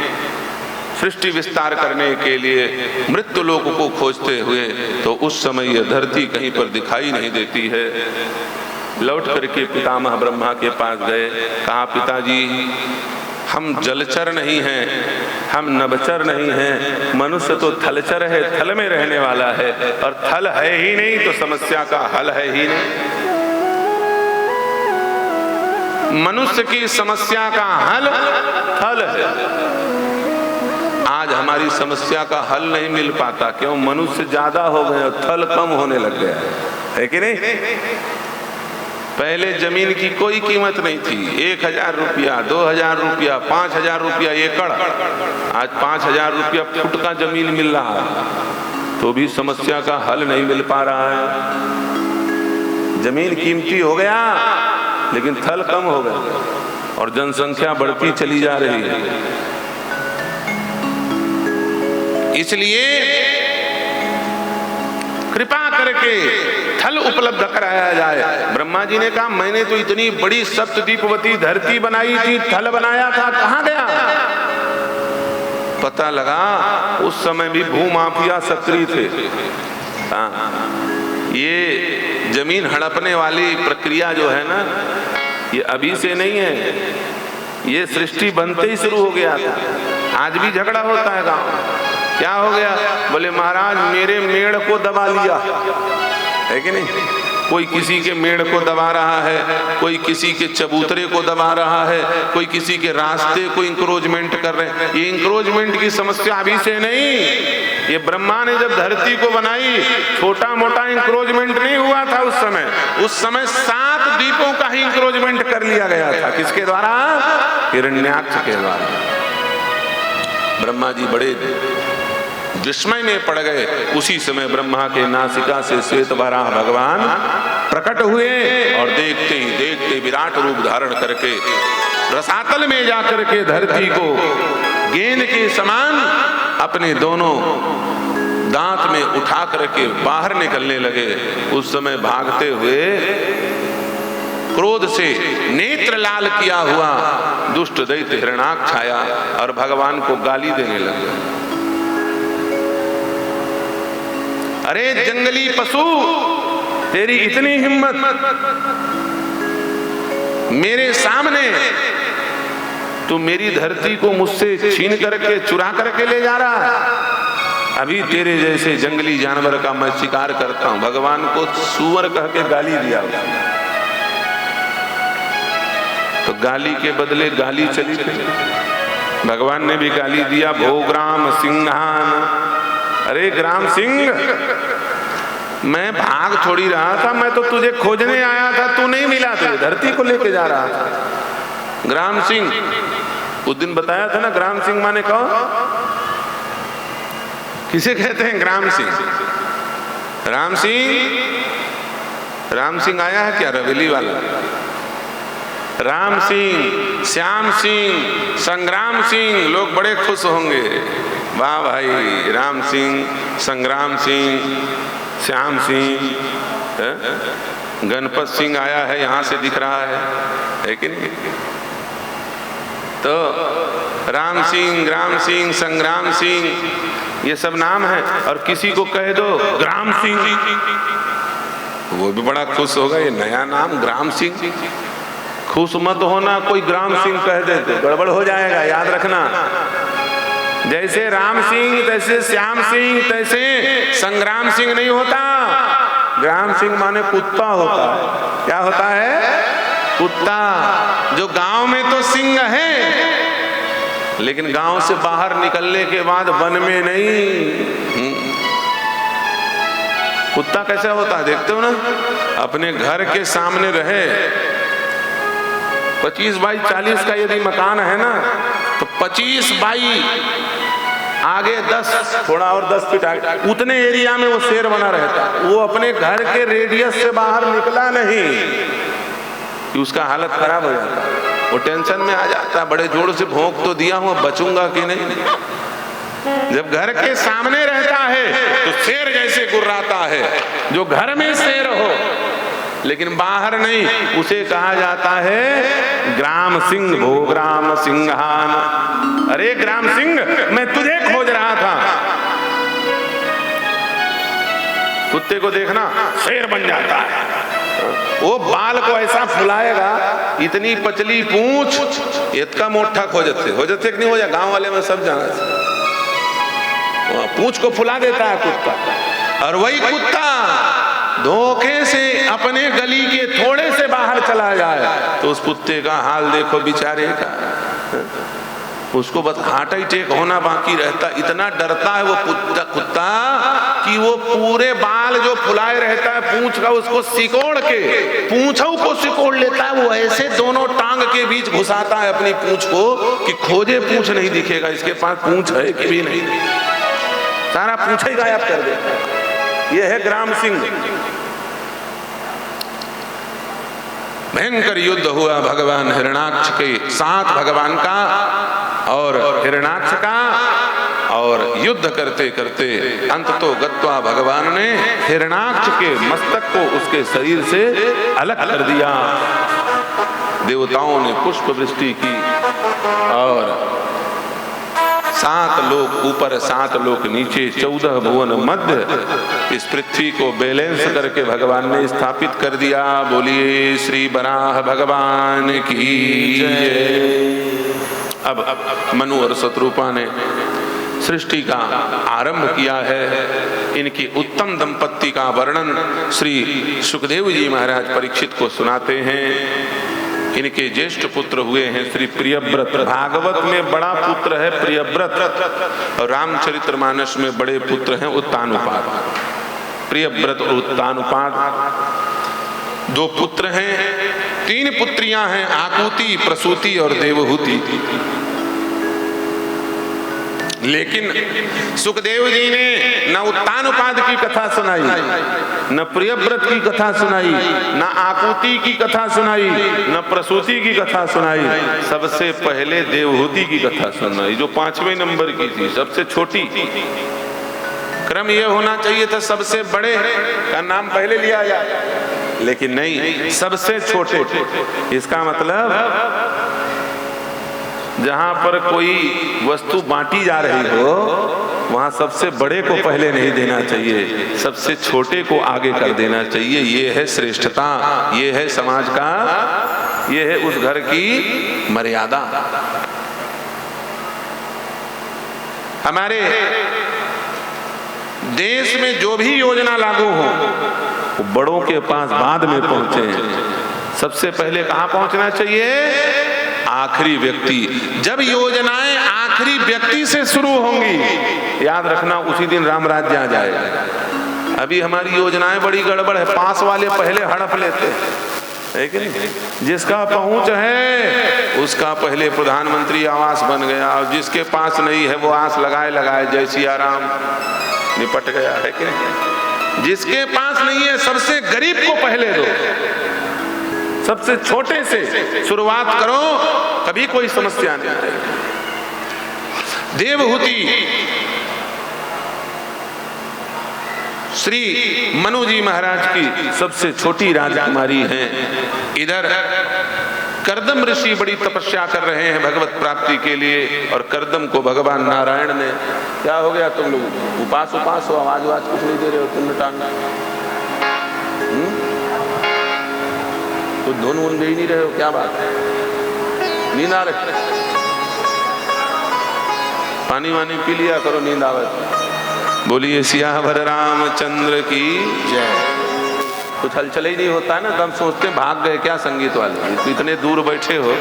सृष्टि विस्तार करने के लिए मृत्यु लोक को खोजते हुए, तो उस समय यह धरती कहीं पर दिखाई नहीं देती है। लौट करके पितामह ब्रह्मा के पास गए, कहा पिताजी हम जलचर नहीं हैं, हम नभचर नहीं हैं, मनुष्य तो थलचर है, थल में रहने वाला है, और थल है ही नहीं तो समस्या का हल है ही नहीं। मनुष्य की समस्या का हल थल है। आज हमारी समस्या का हल नहीं मिल पाता, क्यों? मनुष्य ज्यादा हो गए और थल कम होने लग गया है कि नहीं? पहले जमीन की कोई कीमत नहीं थी, 1000 रुपया, 2000 रुपया, 5000 रुपया एकड़। आज 5000 रुपया फुट का जमीन मिल रहा है, तो भी समस्या का हल नहीं मिल पा रहा है। जमीन कीमती हो गया लेकिन थल कम हो गया और जनसंख्या बढ़ती चली जा रही है। इसलिए कृपा करके थल उपलब्ध कराया जाए। ब्रह्मा जी ने कहा मैंने तो इतनी बड़ी सप्तद्वीपवती धरती बनाई थी, थल बनाया था, कहां गया? पता लगा उस समय भी भूमाफिया सक्रिय थे। ये जमीन हड़पने वाली प्रक्रिया जो है ना, ये अभी से नहीं है, ये सृष्टि बनते ही शुरू हो गया था। आज भी झगड़ा होता है गांव। क्या हो गया? बोले महाराज मेरे मेड़ को दबा लिया, है कि नहीं? कोई किसी के मेड़ को दबा रहा है, कोई किसी के चबूतरे को दबा रहा है, कोई किसी के रास्ते को इंक्रोचमेंट कर रहे हैं। ये इंक्रोचमेंट की समस्या अभी से नहीं, ये ब्रह्मा ने जब धरती को बनाई छोटा मोटा इंक्रोचमेंट नहीं हुआ था उस समय। उस समय 7 द्वीपों का ही इंक्रोचमेंट कर लिया गया था। किसके द्वारा? हिरण्याक्ष के द्वारा। ब्रह्मा जी बड़े विस्मय में पड़ गए। उसी समय ब्रह्मा के नासिका से श्वेत वराह भगवान प्रकट हुए और देखते ही देखते विराट रूप धारण करके रसातल में जाकर के धरती को गेंद के समान अपने दोनों दांत में उठा करके बाहर निकलने लगे। उस समय भागते हुए क्रोध से नेत्र लाल किया हुआ दुष्ट दैत्य हिरण्याक्ष आया और भगवान को गाली देने लगा। अरे जंगली पशु, तेरी इतनी हिम्मत, मेरे सामने तू मेरी धरती को मुझसे छीन करके चुरा करके ले जा रहा है। अभी तेरे जैसे जंगली जानवर का मैं शिकार करता हूं। भगवान को सुअर कह के गाली दिया उसने। तो गाली के बदले गाली चली गई। भगवान ने भी गाली दिया, भोग्राम सिंहान। अरे ग्राम सिंह, मैं भाग थोड़ी रहा था, मैं तो तुझे खोजने आया था, तू नहीं मिला, तुझे धरती को लेके जा रहा था। ग्राम सिंह, उस दिन बताया था ना, ग्राम सिंह माने कौन, किसे कहते हैं ग्राम सिंह? राम सिंह, राम सिंह आया है क्या रवेली वाला? राम सिंह, श्याम सिंह, संग्राम सिंह, लोग बड़े खुश होंगे। वाह भाई, राम सिंह, संग्राम सिंह, श्याम सिंह, गणपत सिंह आया है, यहां से दिख रहा है कि नहीं? तो राम सिंह, ग्राम सिंह, संग्राम सिंह, ये सब नाम है। और किसी को कह दो ग्राम सिंह, वो भी बड़ा खुश होगा, ये नया नाम ग्राम सिंह। खुश मत होना, कोई ग्राम सिंह कह दे तो गड़बड़ हो जाएगा, याद रखना। जैसे राम सिंह, तैसे श्याम सिंह, तैसे संग्राम सिंह नहीं होता। ग्राम सिंह माने कुत्ता होता है। क्या होता है? कुत्ता। जो गांव में तो सिंह है, लेकिन गांव से बाहर निकलने के बाद वन में नहीं। कुत्ता कैसा होता है देखते हो ना? अपने घर के सामने रहे, 25 बाई 40 का यदि मकान है ना, तो 25 बाई आगे 10, थोड़ा और 10 फीट आगे, उतने एरिया में वो शेर बना रहता। वो अपने घर के रेडियस से बाहर निकला नहीं कि उसका हालत खराब हो जाता। वो टेंशन में आ जाता, बड़े जोर से भौंक तो दिया हूं, बचूंगा कि नहीं। जब घर के सामने रहता है तो शेर जैसे गुर्राता है। जो घर में शेर हो लेकिन बाहर नहीं, उसे कहा जाता है ग्राम सिंह, भोग्राम सिंहान। अरे ग्राम सिंह, मैं तुझे खोज रहा था। कुत्ते को देखना, शेर बन जाता है। वो बाल को ऐसा फुलाएगा, इतनी पतली पूंछ, इतना मोटा खोजते कि नहीं हो जाए। गांव वाले में सब जाना, पूंछ को फुला देता है कुत्ता। और वही कुत्ता धोखे से अपने गली के थोड़े से बाहर चला जाए तो उस कुत्ते का हाल देखो बेचारे का। उसको बस हार्ट अटैक होना बाकी रहता। इतना डरता है वो कुत्ता कि वो पूरे बाल जो फुलाए रहता है पूंछ का, उसको सिकोड़ के पूंछों को सिकोड़ लेता है। वो ऐसे दोनों टांग के बीच घुसाता है अपनी पूंछ को कि खोजे पूंछ नहीं दिखेगा, इसके पास पूंछ है कि भी नहीं, सारा पूंछ ही गायब कर देता है। ये है ग्राम सिंह। भयंकर युद्ध हुआ भगवान हिरण्याक्ष के साथ, भगवान का और हिरण्याक्ष का। और युद्ध करते करते अंत तो गत्वा भगवान ने हिरण्याक्ष के मस्तक को उसके शरीर से अलग कर दिया। देवताओं ने पुष्प वृष्टि की और 7 लोक ऊपर 7 लोक नीचे 14 भुवन मध्य इस पृथ्वी को बैलेंस करके भगवान ने स्थापित कर दिया। बोलिए श्री वराह भगवान की जय। अब मनु और शत्रुपा ने सृष्टि का आरंभ किया है। इनकी उत्तम दंपत्ति का वर्णन श्री सुखदेव जी महाराज परीक्षित को सुनाते हैं। इनके ज्येष्ठ पुत्र हुए हैं श्री प्रियव्रत। भागवत में बड़ा पुत्र है प्रियव्रत और रामचरितमानस में बड़े पुत्र हैं उत्तानुपाद। प्रियव्रत और उत्तानुपाद 2 पुत्र हैं। 3 पुत्रियां हैं, आकुति, प्रसूति और देवहूति। लेकिन सुखदेव जी ने न उत्तानुपाद की कथा सुनाई, न प्रियव्रत की कथा सुनाई, न आकुति की कथा सुनाई, न प्रसूति की कथा सुनाई। सबसे पहले देवहूति की कथा सुनाई, जो 5वें नंबर की थी, सबसे छोटी। क्रम यह होना चाहिए था सबसे बड़े का नाम पहले लिया जाए, लेकिन नहीं, सबसे छोटे। इसका मतलब जहां पर कोई वस्तु बांटी जा रही हो वहां सबसे बड़े को पहले नहीं देना चाहिए, सबसे छोटे को आगे कर देना चाहिए। ये है श्रेष्ठता, ये है समाज का, ये है उस घर की मर्यादा। हमारे देश में जो भी योजना लागू हो वो बड़ों के पास बाद में पहुंचे। सबसे पहले कहां पहुंचना चाहिए? आखिरी व्यक्ति। जब योजनाएं आखिरी व्यक्ति से शुरू होंगी, याद रखना उसी दिन राम राज्य आ जाएगा। अभी हमारी योजनाएं बड़ी गड़बड़ है, पास वाले पहले हड़प लेते है कि नहीं? जिसका पहुंच है उसका पहले प्रधानमंत्री आवास बन गया, और जिसके पास नहीं है वो आस लगाए लगाए जय सिया राम निपट गया, है कि नहीं? जिसके पास नहीं है सबसे गरीब को पहले दो, सबसे छोटे से शुरुआत करो, कभी कोई समस्या नहीं आएगी। देवहूति श्री मनु जी महाराज की सबसे छोटी राजकुमारी हैं। इधर कर्दम ऋषि बड़ी तपस्या कर रहे हैं भगवत प्राप्ति के लिए, और कर्दम को भगवान नारायण ने, क्या हो गया तुम लोग उपास हो, आवाज कुछ नहीं दे रहे हो, तुम टांगा तो धुन उन दे ही नहीं रहे हो, क्या बात है? नींद आ रही? पानी वानी पी लिया करो, नींद आवत। बोलिए सियावर रामचंद्र की जय। कुछ हलचल ही नहीं होता ना, तो हम सोचते भाग गए क्या संगीत वाले, तो इतने दूर बैठे हो,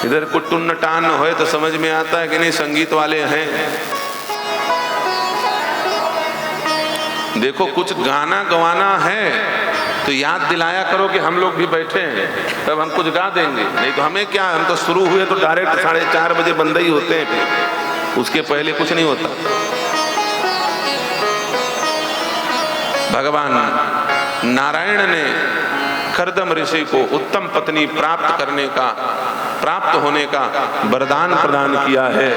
इधर कुटुन्न टान हो तो समझ में आता है कि नहीं संगीत वाले हैं। देखो कुछ गाना गवाना है तो याद दिलाया करो कि हम लोग भी बैठे हैं, तब हम कुछ गा देंगे, नहीं तो हमें क्या, हम तो शुरू हुए तो डायरेक्ट 4:30 बजे बंद ही होते हैं, फिर उसके पहले कुछ नहीं होता। भगवान नारायण ने कर्दम ऋषि को उत्तम पत्नी प्राप्त होने का वरदान प्रदान किया है।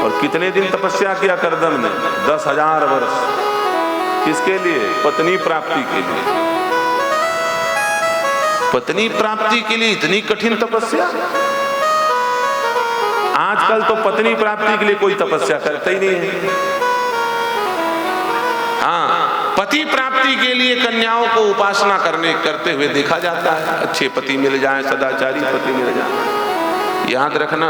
और कितने दिन तपस्या किया कर्दम ने? 10,000 वर्ष। किसके लिए? पत्नी प्राप्ति के लिए। पत्नी प्राप्ति के लिए इतनी कठिन तपस्या? आजकल तो पत्नी प्राप्ति के लिए कोई तपस्या करता ही नहीं है। हाँ, पति प्राप्ति के लिए कन्याओं को उपासना करते हुए देखा जाता है। अच्छे पति मिल जाए, सदाचारी पति मिल जाए। याद रखना,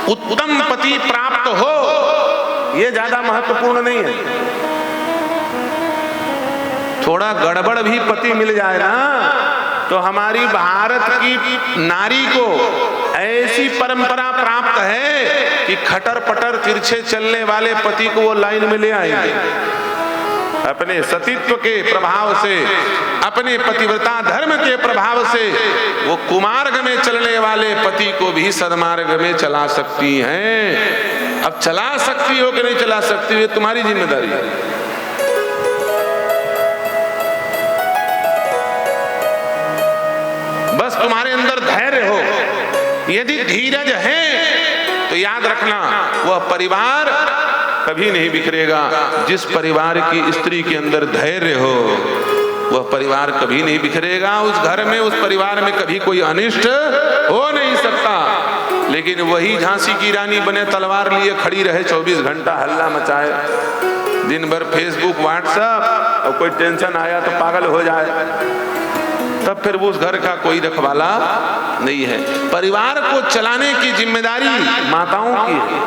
उत्तम पति प्राप्त हो ये ज्यादा महत्वपूर्ण नहीं है। थोड़ा गड़बड़ भी पति मिल जाए ना, तो हमारी भारत की नारी को ऐसी परंपरा प्राप्त है कि खटर पटर तिरछे चलने वाले पति को वो लाइन में ले आएंगे। अपने सतीत्व के प्रभाव से, अपने पतिव्रता धर्म के प्रभाव से वो कुमार्ग में चलने वाले पति को भी सन्मार्ग में चला सकती हैं। अब चला सकती हो कि नहीं चला सकती, ये तुम्हारी जिम्मेदारी है। बस तुम्हारे अंदर धैर्य हो। यदि धीरज है तो याद रखना वह परिवार कभी नहीं बिखरेगा। जिस परिवार की स्त्री के अंदर धैर्य हो वह परिवार कभी नहीं बिखरेगा। उस घर में, उस परिवार में कभी कोई अनिष्ट हो नहीं सकता। लेकिन वही झांसी की रानी बने, तलवार लिए खड़ी रहे, 24 घंटा हल्ला मचाए, दिन भर फेसबुक व्हाट्सएप, और कोई टेंशन आया तो पागल हो जाए, तब फिर वो उस घर का कोई रखवाला नहीं है। परिवार को चलाने की जिम्मेदारी माताओं की है।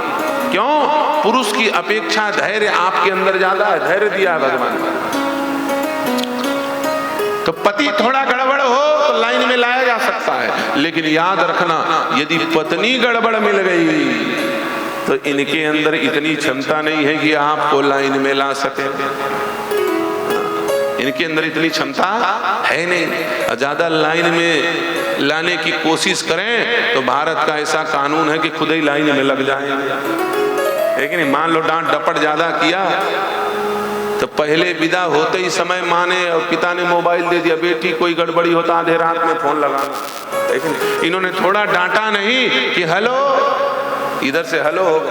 क्यों? पुरुष की अपेक्षा धैर्य आपके अंदर ज्यादा है, धैर्य दिया है भगवान। तो पति थोड़ा गड़बड़ हो तो लाइन में लाया जा सकता है, लेकिन याद रखना यदि पत्नी गड़बड़ मिल गई तो इनके अंदर इतनी क्षमता नहीं है कि आपको लाइन में ला सके। इनके अंदर इतनी क्षमता है नहीं। ज्यादा लाइन में लाने की कोशिश करें तो भारत का ऐसा कानून है कि खुद ही लाइन में लग जाएंगे। लेकिन मान लो डांट डपट ज्यादा किया तो पहले विदा होते ही समय माँ ने और पिता ने मोबाइल दे दिया, बेटी कोई गड़बड़ी होता आधे रात में फोन लगाना। लेकिन इन्होंने थोड़ा डांटा नहीं कि हेलो, इधर से हेलो हो गए,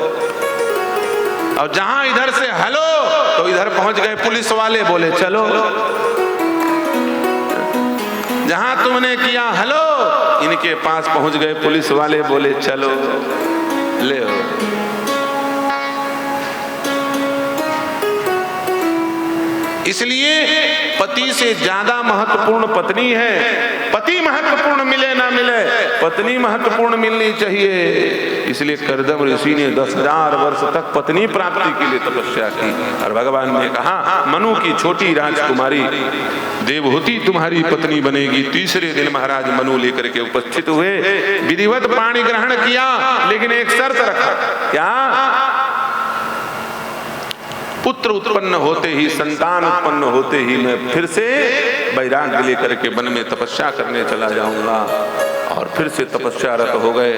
और जहां इधर से हेलो तो इधर पहुंच गए पुलिस वाले, बोले चलो। जहां तुमने किया हेलो, इनके पास पहुंच गए पुलिस वाले, बोले चलो ले हो। इसलिए पति से ज्यादा महत्वपूर्ण पत्नी है। पति महत्वपूर्ण मिले ना मिले, पत्नी महत्वपूर्ण मिलनी चाहिए। इसलिए कर्दम ऋषि ने 10,000 वर्ष तक पत्नी प्राप्ति के लिए तपस्या की। और भगवान ने कहा मनु की छोटी राजकुमारी देवहूति तुम्हारी पत्नी बनेगी। तीसरे दिन महाराज मनु लेकर के उपस्थित हुए, विधिवत पाणी ग्रहण किया, लेकिन एक शर्त रखा। क्या? पुत्र उत्पन्न होते ही, संतान उत्पन्न होते ही मैं फिर से वैराग्य लेकर के वन में तपस्या करने चला जाऊंगा। और फिर से तपस्यारत हो गए।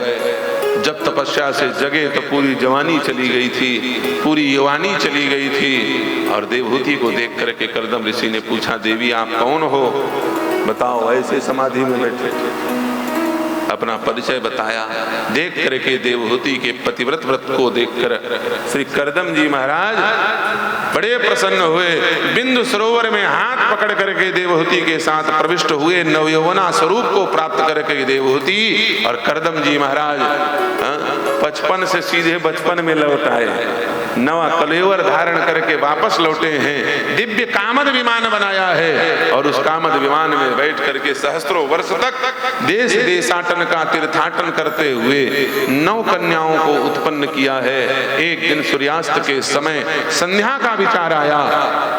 जब तपस्या से जगे तो पूरी जवानी चली गई थी, पूरी युवानी चली गई थी। और देवहूति को देख करके कर्दम ऋषि ने पूछा, देवी आप कौन हो, बताओ। ऐसे समाधि में बैठे अपना परिचय बताया। देख करके देवहूति के पतिव्रत व्रत को देखकर श्री कर्दम जी महाराज बड़े प्रसन्न हुए। बिंदु सरोवर में हाथ पकड़ करके देवहूति के साथ प्रविष्ट हुए। नवयौवना स्वरूप को प्राप्त करके देवहूति और कर्दम जी महाराज 55 से सीधे बचपन में लौट आए। नवा कलेवर धारण करके वापस लौटे हैं। दिव्य कामद विमान बनाया है और उस कामद विमान में बैठ करके सहस्त्रों वर्ष तक देश देशाटन का तीर्थाटन करते हुए 9 कन्याओं को उत्पन्न किया है। एक दिन सूर्यास्त के समय संध्या का विचार आया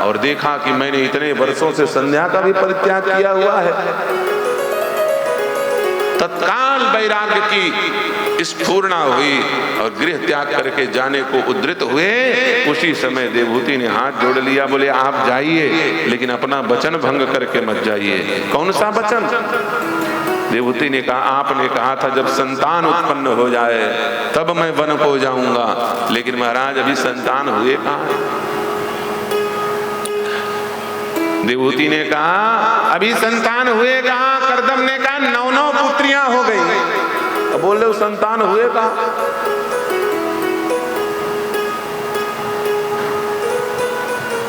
और देखा कि मैंने इतने वर्षों से संध्या का भी परित्याग किया हुआ है। तत्काल वैराग्य की स्फूर्णा हुई और गृह त्याग करके जाने को उद्यत हुए। उसी समय देवहूति ने हाथ जोड़ लिया, बोले आप जाइए, लेकिन अपना वचन भंग करके मत जाइए। कौन सा वचन? देवहूति ने कहा, आपने कहा था जब संतान उत्पन्न हो जाए तब मैं वन को जाऊंगा, लेकिन महाराज अभी संतान हुए कहाँ? देवहूति ने कहा अभी संतान हुए कहाँ? कर्दम ने कहा 9 पुत्रियां हो गई। अब बोल रहे हो संतान हुए कहाँ?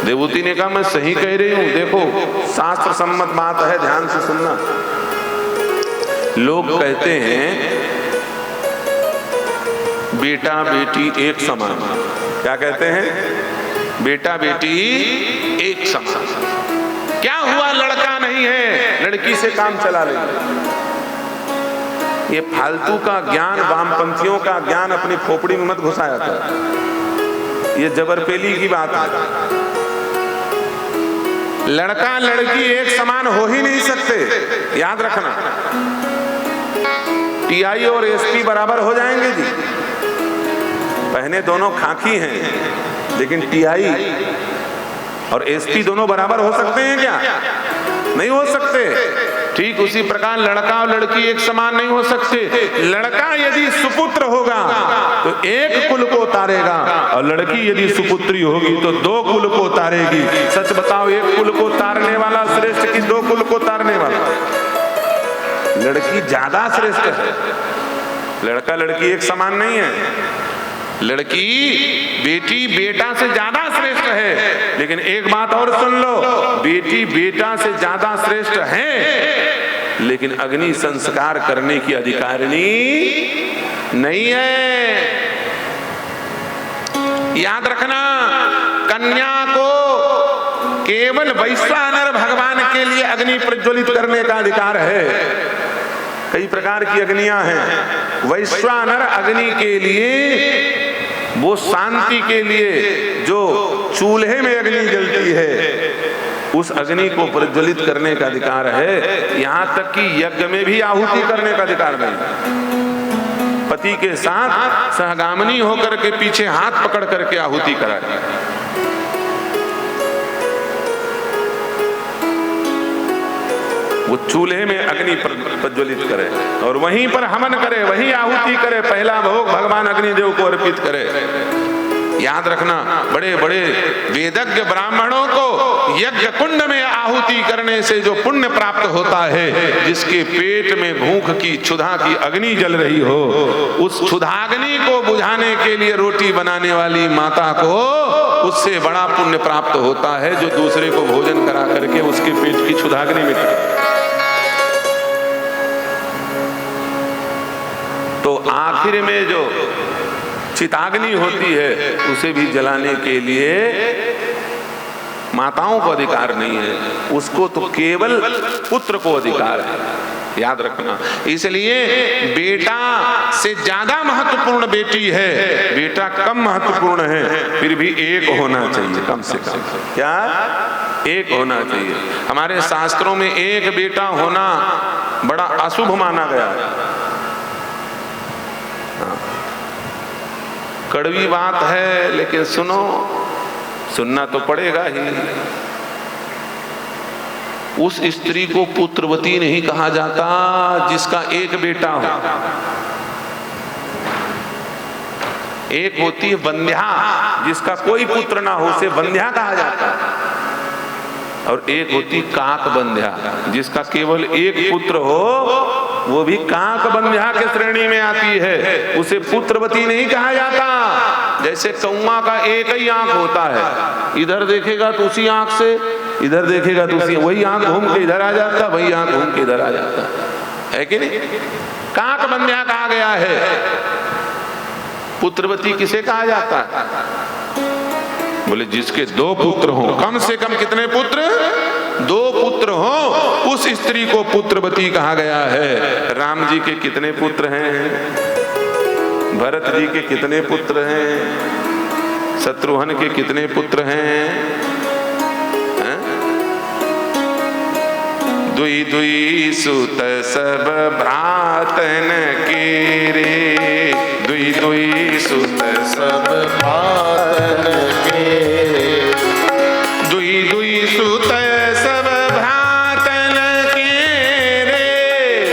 देवहूति ने कहा मैं सही कह रही हूं। देखो शास्त्र सम्मत बात है, ध्यान से सुनना। लोग कहते हैं बेटा बेटी एक समान। क्या कहते हैं? बेटा बेटी एक समान। क्या हुआ? लड़का नहीं है, लड़की से काम चला ले। ये फालतू का ज्ञान, वामपंथियों का ज्ञान अपनी खोपड़ी में मत घुसाया कर। ये जबरपेली की बात है। लड़का लड़की एक समान हो ही नहीं सकते, याद रखना। टीआई और एसपी बराबर हो जाएंगे जी। पहने दोनों खाकी हैं, लेकिन टीआई और एसपी दोनों बराबर हो सकते हैं क्या? नहीं हो सकते। ठीक उसी प्रकार लड़का और लड़की एक समान नहीं हो सकते। लड़का यदि सुपुत्र होगा तो एक कुल को तारेगा, और लड़की यदि सुपुत्री होगी तो 2 कुल को तारेगी। सच बताओ, एक कुल को तारने वाला श्रेष्ठ कि 2 कुल को तारने वाला? लड़की ज्यादा श्रेष्ठ है। लड़का लड़की एक समान नहीं है। लड़की बेटी बेटा से ज्यादा श्रेष्ठ है। लेकिन एक बात और सुन लो, बेटी बेटा से ज्यादा श्रेष्ठ है, लेकिन अग्नि संस्कार करने की अधिकारिणी नहीं है। याद रखना, कन्या को केवल वैश्वानर भगवान के लिए अग्नि प्रज्वलित करने का अधिकार है। कई प्रकार की अग्नियां हैं। वैश्वानर अग्नि के लिए, वो शांति के लिए जो चूल्हे में अग्नि जलती है, उस अग्नि को प्रज्वलित करने का अधिकार है। यहां तक कि यज्ञ में भी आहुति करने का अधिकार नहीं। पति के साथ सहगामिनी होकर के पीछे हाथ पकड़ करके आहुति कराए। वो चूल्हे में अग्नि प्रज्वलित करे और वहीं पर हवन करे, वहीं आहुति करे, पहला भोग भगवान अग्निदेव को अर्पित करे। याद रखना, बड़े बड़े वेदज्ञ ब्राह्मणों को यज्ञ कुंड में आहुति करने से जो पुण्य प्राप्त होता है, जिसके पेट में भूख की क्षुधा की अग्नि जल रही हो, उस क्षुधाग्नि को बुझाने के लिए रोटी बनाने वाली माता को उससे बड़ा पुण्य प्राप्त होता है जो दूसरे को भोजन करा करके उसके पेट की क्षुधाग्नि मिटाए। तो आखिर में जो चिताग्नि होती है, उसे भी जलाने के लिए माताओं को अधिकार नहीं है, उसको तो केवल पुत्र को अधिकार है, याद रखना। इसलिए बेटा से ज्यादा महत्वपूर्ण बेटी है, बेटा कम महत्वपूर्ण है, फिर भी एक होना चाहिए कम से कम। क्या? एक होना चाहिए। हमारे शास्त्रों में एक बेटा होना बड़ा अशुभ माना गया है। कड़वी बात है, लेकिन सुनना तो पड़ेगा ही। उस स्त्री को पुत्रवती नहीं कहा जाता जिसका एक बेटा हो। एक होती है वंध्या, जिसका कोई पुत्र ना हो, उसे वंध्या कहा जाता है। और एक होती काक बंध्या, जिसका केवल एक पुत्र हो, वो भी काक बंध्या के श्रेणी में आती है, उसे पुत्रवती नहीं कहा जाता। जैसे कौवा का एक ही आंख होता है, इधर देखेगा तो उसी आंख से, इधर देखेगा तो उसी, वही आंख घूम के इधर आ जाता, वही आंख घूम के इधर आ जाता है कि नहीं? काक बंध्या कहा गया है। पुत्रवती किसे कहा जाता है? बोले जिसके 2 पुत्र हों, कम से कम कितने पुत्र? 2 पुत्र हों, उस स्त्री को पुत्रवती कहा गया है। राम जी के कितने पुत्र हैं? भरत जी के कितने पुत्र हैं? शत्रुघ्न के कितने पुत्र हैं? दुई दुई सुत सब भ्रातन के रे, दुई दुई सुत सब भ्रातन के, दुई दुई सुत सब भ्रातन के रे,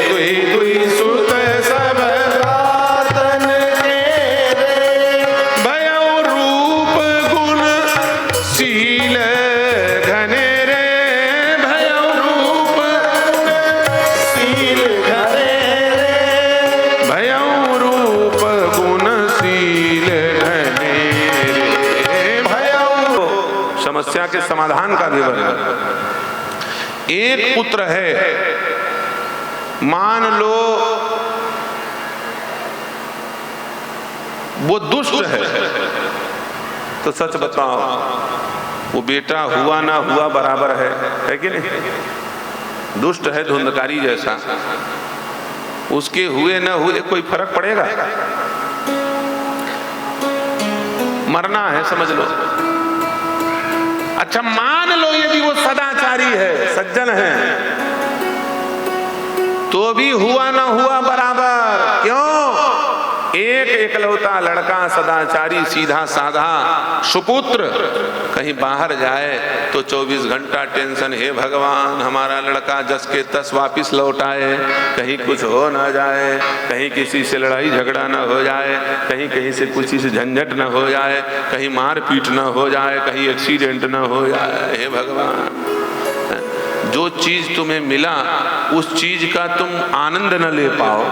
दुई दुई सुत सब भ्रातन के रे, भयउ रूप गुण शील घने रे, भयउ रूप शील घने रे, भयउ रूप गुण शील घने रे, भयउ। समस्या के समाधान का विवरण। एक पुत्र है, मान लो वो दुष्ट है, तो सच बताओ वो बेटा हुआ ना हुआ बराबर है कि नहीं? दुष्ट है धुंधकारी जैसा, उसके हुए ना हुए कोई फर्क पड़ेगा? मरना है, समझ लो। अच्छा मान लो यदि वो सदाचारी है, सज्जन है, तो भी हुआ ना हुआ बराबर। क्यों? एक एकलौता लड़का सदाचारी सीधा साधा सुपुत्र कहीं बाहर जाए तो 24 घंटा टेंशन, हे भगवान हमारा लड़का जस के तस वापिस लौट आए, कहीं कुछ हो ना जाए, कहीं किसी से लड़ाई झगड़ा ना हो जाए, कहीं कहीं से किसी से झंझट ना हो जाए, कहीं मारपीट ना हो जाए, कहीं एक्सीडेंट ना हो जाए। हे भगवान, जो चीज तुम्हें मिला उस चीज का तुम आनंद न ले पाओ,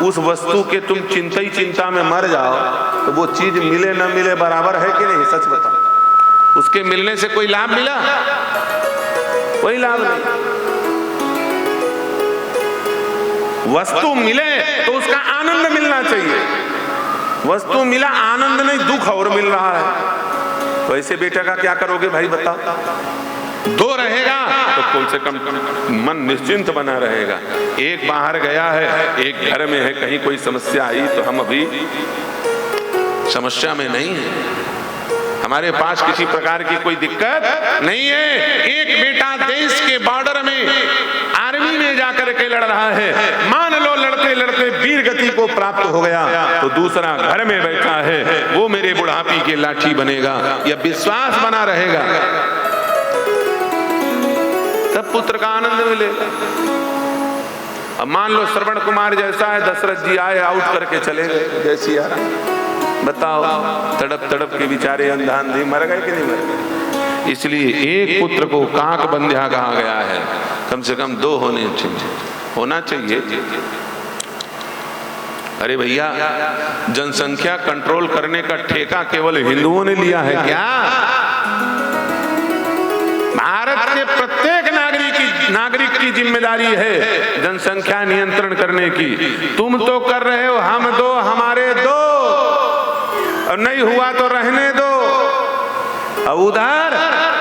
उस वस्तु के तुम चिंता ही चिंता में मर जाओ, तो वो चीज मिले न मिले बराबर है कि नहीं? सच बताओ, उसके मिलने से कोई लाभ मिला? कोई लाभ नहीं। वस्तु मिले तो उसका आनंद मिलना चाहिए, वस्तु मिला आनंद नहीं, दुख और मिल रहा है। तो ऐसे बेटे का क्या करोगे भाई बताओ? 2 रहेगा तो कम से कम मन निश्चिंत बना रहेगा। एक बाहर गया है, एक घर में है, कहीं कोई समस्या आई तो हम अभी समस्या में नहीं है, हमारे पास किसी प्रकार की कोई दिक्कत नहीं है। एक बेटा देश के बॉर्डर में आर्मी में जाकर के लड़ रहा है, मान लो लड़ते लड़ते वीर गति को प्राप्त हो गया, तो दूसरा घर में बैठा है, वो मेरे बुढ़ापी के लाठी बनेगा, यह विश्वास बना रहेगा, तब पुत्र का आनंद मिलेगा। अब मान लो श्रवण कुमार जैसा है, दशरथ जी आए आउट करके चले गए, जैसी यार बताओ, तड़प तड़प के बेचारे अंधा अंधी मर गए कि नहीं मर गए? इसलिए एक पुत्र को काक बंध्या कहा गया है, कम से कम 2 होना चाहिए। अरे भैया, जनसंख्या कंट्रोल करने का ठेका केवल हिंदुओं ने लिया है क्या? भारत के प्रत्येक नागरिक की जिम्मेदारी है जनसंख्या नियंत्रण करने की। तुम तो कर रहे हो, हम 2 हमारे 2, और नहीं हुआ तो रहने दो। अब उधर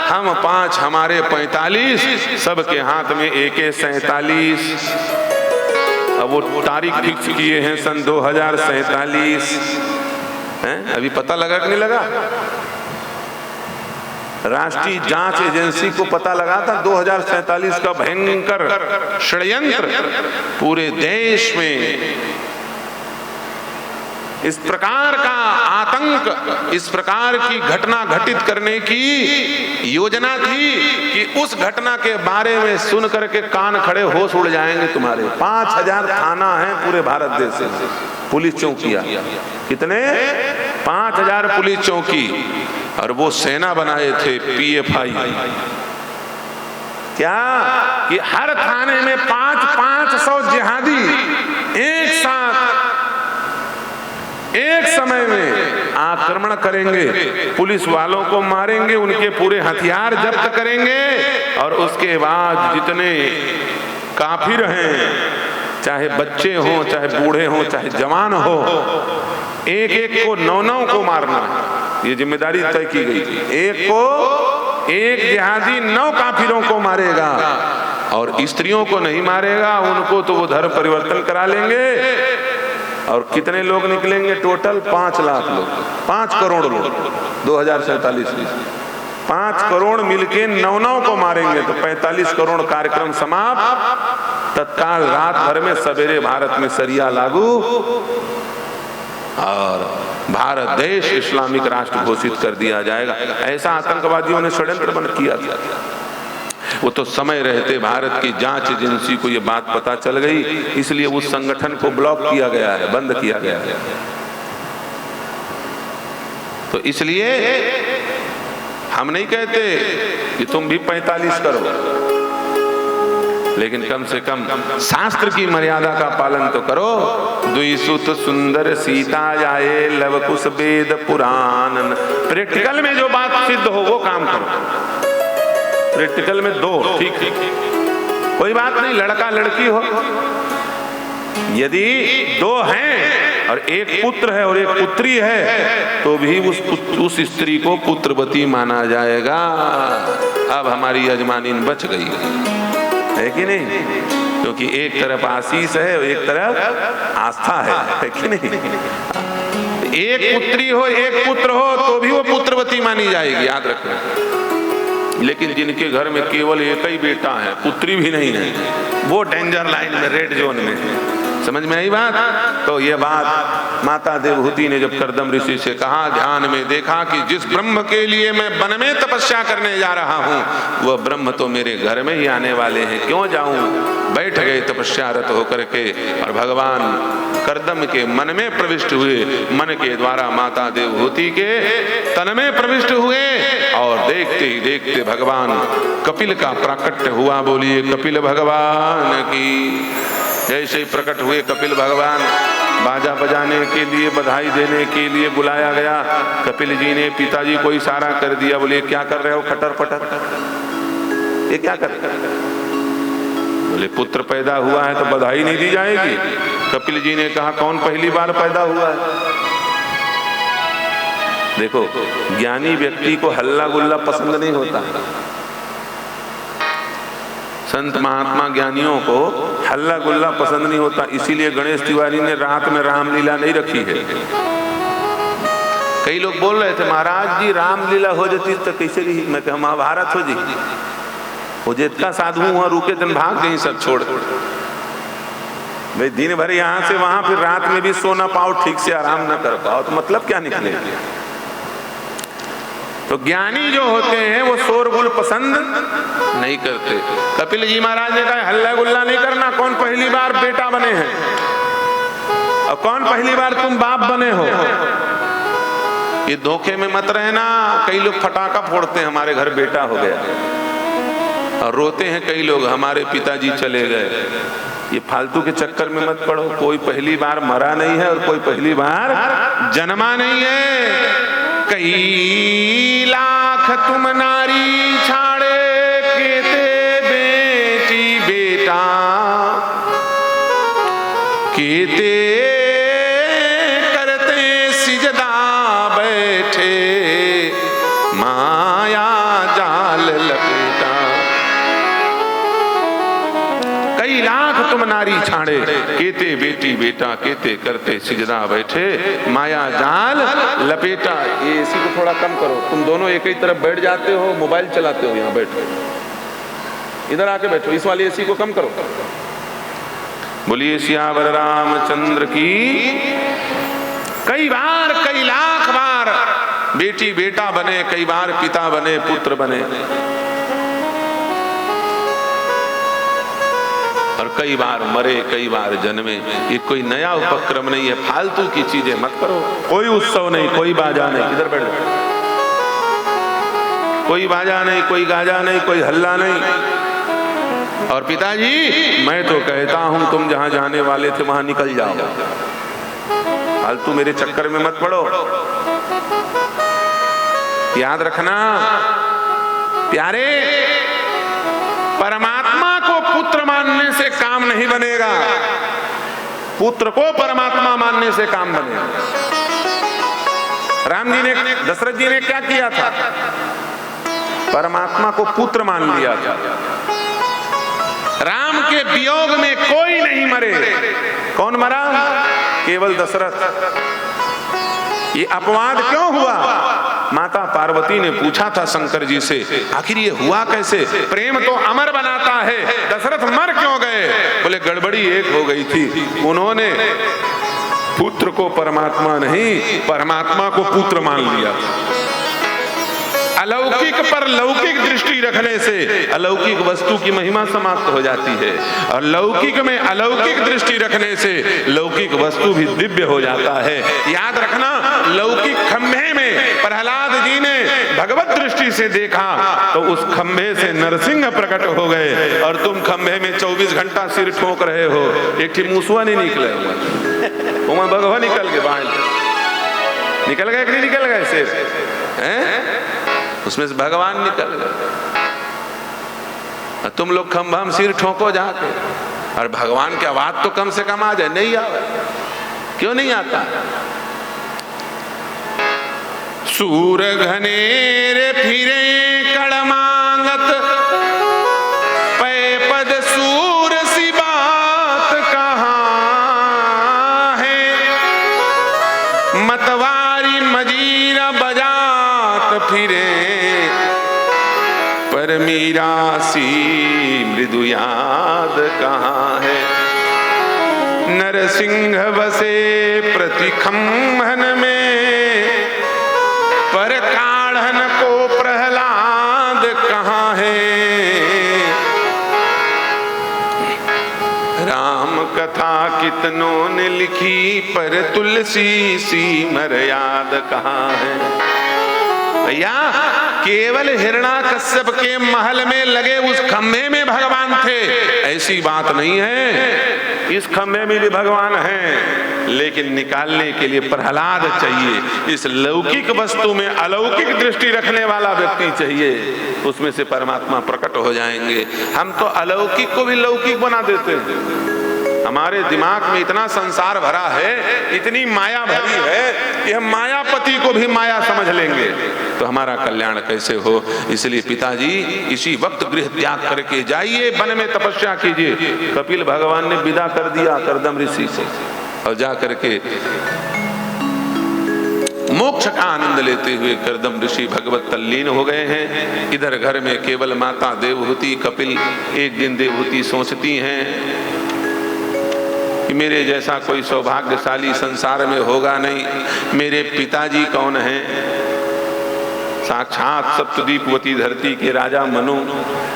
हम 5 हमारे 45, सबके हाथ में AK-47। अब वो तारीख फिक्स किए हैं सन 2047 हैं। अभी पता लगा कि नहीं लगा? राष्ट्रीय जांच एजेंसी को पता लगा था 2047 का भयंकर षड्यंत्र पूरे देश में इस प्रकार का आतंक, इस प्रकार की घटना घटित करने की योजना थी कि उस घटना के बारे में सुन करके कान खड़े होश उड़ जाएंगे तुम्हारे। 5000 थाना है पूरे भारत देश में, पुलिस चौकियां कितने? 5000 पुलिस चौकी। और वो सेना बनाए थे PFI, क्या कि हर थाने में 500 जिहादी एक साथ एक समय में आक्रमण करेंगे, पुलिस वालों को मारेंगे, उनके पूरे हथियार जब्त करेंगे और उसके बाद जितने काफिर हैं, चाहे बच्चे हों, चाहे बूढ़े हों, चाहे जवान हो, एक एक को 9 को मारना है। ये जिम्मेदारी तय की गई थी। एक जिहादी 9 काफिरों को मारेगा और स्त्रियों को नहीं मारेगा, उनको तो वो धर्म परिवर्तन करा लेंगे। और कितने लोग निकलेंगे टोटल? 5 लाख लोग, 5 करोड़ लोग 2047 में 5 करोड़ मिलके 9 को मारेंगे तो 45 करोड़ कार्यक्रम समाप्त। तत्काल रात भर में सवेरे भारत में शरिया लागू और भारत देश इस्लामिक राष्ट्र घोषित कर दिया जाएगा। ऐसा आतंकवादियों ने षड्यंत्र बन किया था। वो तो समय रहते भारत की जांच एजेंसी को ये बात पता चल गई, इसलिए उस संगठन को ब्लॉक किया गया है, बंद किया गया है। तो इसलिए हम नहीं कहते कि तुम भी 45 करो, लेकिन कम से कम शास्त्र की मर्यादा का पालन तो करो। द्विसुत सुंदर सीता जाए लव कुश वेद पुराण। प्रैक्टिकल में जो बात सिद्ध हो वो काम करो। प्रैक्टिकल में 2 ठीक है, कोई बात नहीं, लड़का लड़की हो, यदि 2 हैं और एक पुत्र है और एक पुत्री है तो भी उस स्त्री को पुत्रवती माना जाएगा। अब हमारी यजमानी बच गई है कि नहीं? क्योंकि एक तरफ आशीष है और एक तरफ आस्था है कि नहीं? एक पुत्री हो एक पुत्र हो तो भी वो पुत्रवती मानी जाएगी, याद रखना। लेकिन जिनके घर में केवल एक ही बेटा है, पुत्री भी नहीं है, वो डेंजर लाइन में, रेड जोन में है। समझ में आई बात? तो ये बात माता देवहूति ने जब कर्दम ऋषि से कहा, ध्यान में देखा कि जिस ब्रह्म के लिए मैं वन में तपस्या करने जा रहा हूँ वह ब्रह्म तो मेरे घर में ही आने वाले हैं, क्यों जाऊं? बैठ गए तपस्यारत होकर के और भगवान कर्दम के मन में प्रविष्ट हुए। मन के द्वारा माता देवहूति के तन में प्रविष्ट हुए और देखते ही देखते भगवान कपिल का प्राकट्य हुआ। बोलिए कपिल भगवान की। जैसे ही प्रकट हुए कपिल भगवान, बाजा बजाने के लिए, बधाई देने के लिए बुलाया गया। कपिल जी ने पिताजी को इशारा कर दिया, बोले क्या कर रहे हो खटर पटर, ये क्या कर रहे हो? बोले पुत्र पैदा हुआ है तो बधाई नहीं दी जाएगी। कपिल जी ने कहा कौन पहली बार पैदा हुआ है? देखो, ज्ञानी व्यक्ति को हल्ला गुल्ला पसंद नहीं होता। संत महात्मा ज्ञानियों को हल्ला गुल्ला पसंद नहीं होता, इसीलिए गणेश तिवारी ने रात में रामलीला नहीं रखी है। कई लोग बोल रहे थे महाराज जी रामलीला हो जाती तो कैसे रही? मैं कहा महाभारत हो जी, वो जितना साधु वहां रुके दिन भाग गई सब छोड़। भाई दिन भर यहाँ से वहां, फिर रात में भी सो ना पाओ, ठीक से आराम ना कर पाओ, तो मतलब क्या निकले? तो ज्ञानी जो होते हैं वो शोरगुल पसंद नहीं करते। कपिल जी महाराज ने कहा हल्ला गुल्ला नहीं करना। कौन पहली बार बेटा बने हैं और कौन पहली बार तुम बाप बने हो, ये धोखे में मत रहना। कई लोग फटाका फोड़ते हैं हमारे घर बेटा हो गया, और रोते हैं कई लोग हमारे पिताजी चले गए। ये फालतू के चक्कर में मत पड़ो। कोई पहली बार मरा नहीं है और कोई पहली बार जन्मा नहीं है। कई लाख तुम नारी छाड़े केते बेटी बेटा, केते करते सिजदा बैठे माया जाल केते बेटी बेटा केते करते सिजदा बैठे, माया जाल लपेटा। ये एसी को थोड़ा कम करो, तुम दोनों एक ही तरफ बैठ जाते हो, मोबाइल चलाते हो, यहाँ बैठो, इधर आके बैठो, इस वाली एसी को कम करो। बोलिए सियावर रामचंद्र की। कई बार, कई लाख बार बेटी बेटा बने, कई बार पिता बने, पुत्र बने, और कई बार मरे, कई बार जन्मे। ये कोई नया उपक्रम नहीं है, फालतू की चीजें मत करो। कोई उत्सव नहीं, कोई बाजा नहीं, इधर बैठ जाओ, कोई बाजा नहीं, कोई गाजा नहीं, कोई हल्ला नहीं। और पिताजी मैं तो कहता हूं तुम जहां जाने वाले थे वहां निकल जाओ, फालतू मेरे चक्कर में मत पड़ो। याद रखना प्यारे, परमात्मा को पुत्र मानने से काम नहीं बनेगा, पुत्र को परमात्मा मानने से काम बनेगा। राम जी ने, दशरथ जी ने क्या किया था? परमात्मा को पुत्र मान लिया था। राम के वियोग में कोई नहीं मरे। कौन मरा? केवल दशरथ। ये अपवाद क्यों हुआ? माता पार्वती ने पूछा था शंकर जी से, आखिर ये हुआ कैसे? प्रेम तो अमर बनाता है, दशरथ मर क्यों गए? बोले गड़बड़ी एक हो गई थी, उन्होंने पुत्र को परमात्मा नहीं, परमात्मा को पुत्र मान लिया। अलौकिक पर लौकिक दृष्टि रखने से अलौकिक वस्तु की महिमा समाप्त हो जाती है, और लौकिक में अलौकिक दृष्टि रखने से लौकिक वस्तु भी दिव्य हो जाता है। याद रखना, लौकिक खंभे में प्रहलाद जी ने भगवत दृष्टि से देखा तो उस खंभे से नरसिंह प्रकट हो गए, और तुम खंभे में 24 घंटा सिर ठोक रहे हो, एक ही मूसवा नहीं निकले हुआ, भगवान निकल के बाहर निकल गए कि नहीं निकल गए? सिर उसमें से भगवान निकल गए। तुम लोग खंभा में सिर ठोको जाके, और भगवान की आवाज तो कम से कम आ जाए। नहीं आवे, क्यों नहीं आता? सूर घनेरे फिरे कड़मांगत, पै पद सूर सी बात कहाँ है, मतवारी मजीरा बजात फिरे, पर मीरा सी मृदु याद कहाँ है। नरसिंह बसे प्रति खम्भन में, पर काढ़न को प्रहलाद कहाँ है। राम कथा कितनों ने लिखी, पर तुलसी सी मर्याद कहाँ है। भैया केवल हिरण्याकश्यप के महल में लगे उस खंभे में भगवान थे, ऐसी बात नहीं है। इस खंभे में भी भगवान हैं, लेकिन निकालने के लिए प्रहलाद चाहिए। इस लौकिक वस्तु में अलौकिक दृष्टि रखने वाला व्यक्ति चाहिए, उसमें से परमात्मा प्रकट हो जाएंगे। हम तो अलौकिक को भी लौकिक बना देते हैं। हमारे दिमाग में इतना संसार भरा है, इतनी माया भरी है कि हम मायापति को भी माया समझ लेंगे, तो हमारा कल्याण कैसे हो। इसलिए पिताजी इसी वक्त गृह त्याग करके जाइए, वन में तपस्या कीजिए। कपिल भगवान ने विदा कर दिया कर्दम ऋषि से, और जा करके मोक्ष का आनंद लेते हुए कर्दम ऋषि भगवत तल्लीन हो गए हैं। इधर घर में केवल माता देवहूति कपिल, एक दिन देवहूति सोचती हैं कि मेरे जैसा कोई सौभाग्यशाली संसार में होगा नहीं। मेरे पिताजी कौन हैं? साक्षात सप्तद्वीपवती धरती के राजा मनु।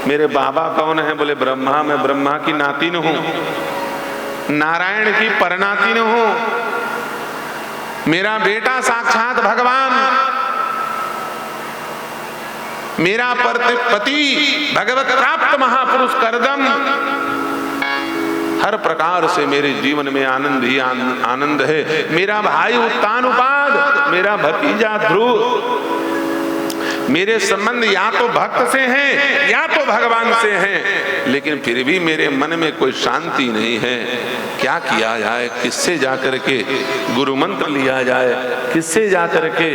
मेरे बाबा कौन हैं? बोले ब्रह्मा, मैं ब्रह्मा की नातिन हूं, नारायण की परनातिन हूं। मेरा बेटा साक्षात भगवान, मेरा पति भगवत प्राप्त महापुरुष कर्दम। हर प्रकार से मेरे जीवन में आनंद ही आनंद है। मेरा भाई उत्तानपाद, मेरा भतीजा ध्रुव, मेरे संबंध या तो भक्त से हैं या तो भगवान से हैं, लेकिन फिर भी मेरे मन में कोई शांति नहीं है। क्या किया जाए? किससे जाकर के गुरु मंत्र लिया जाए? किससे जाकर के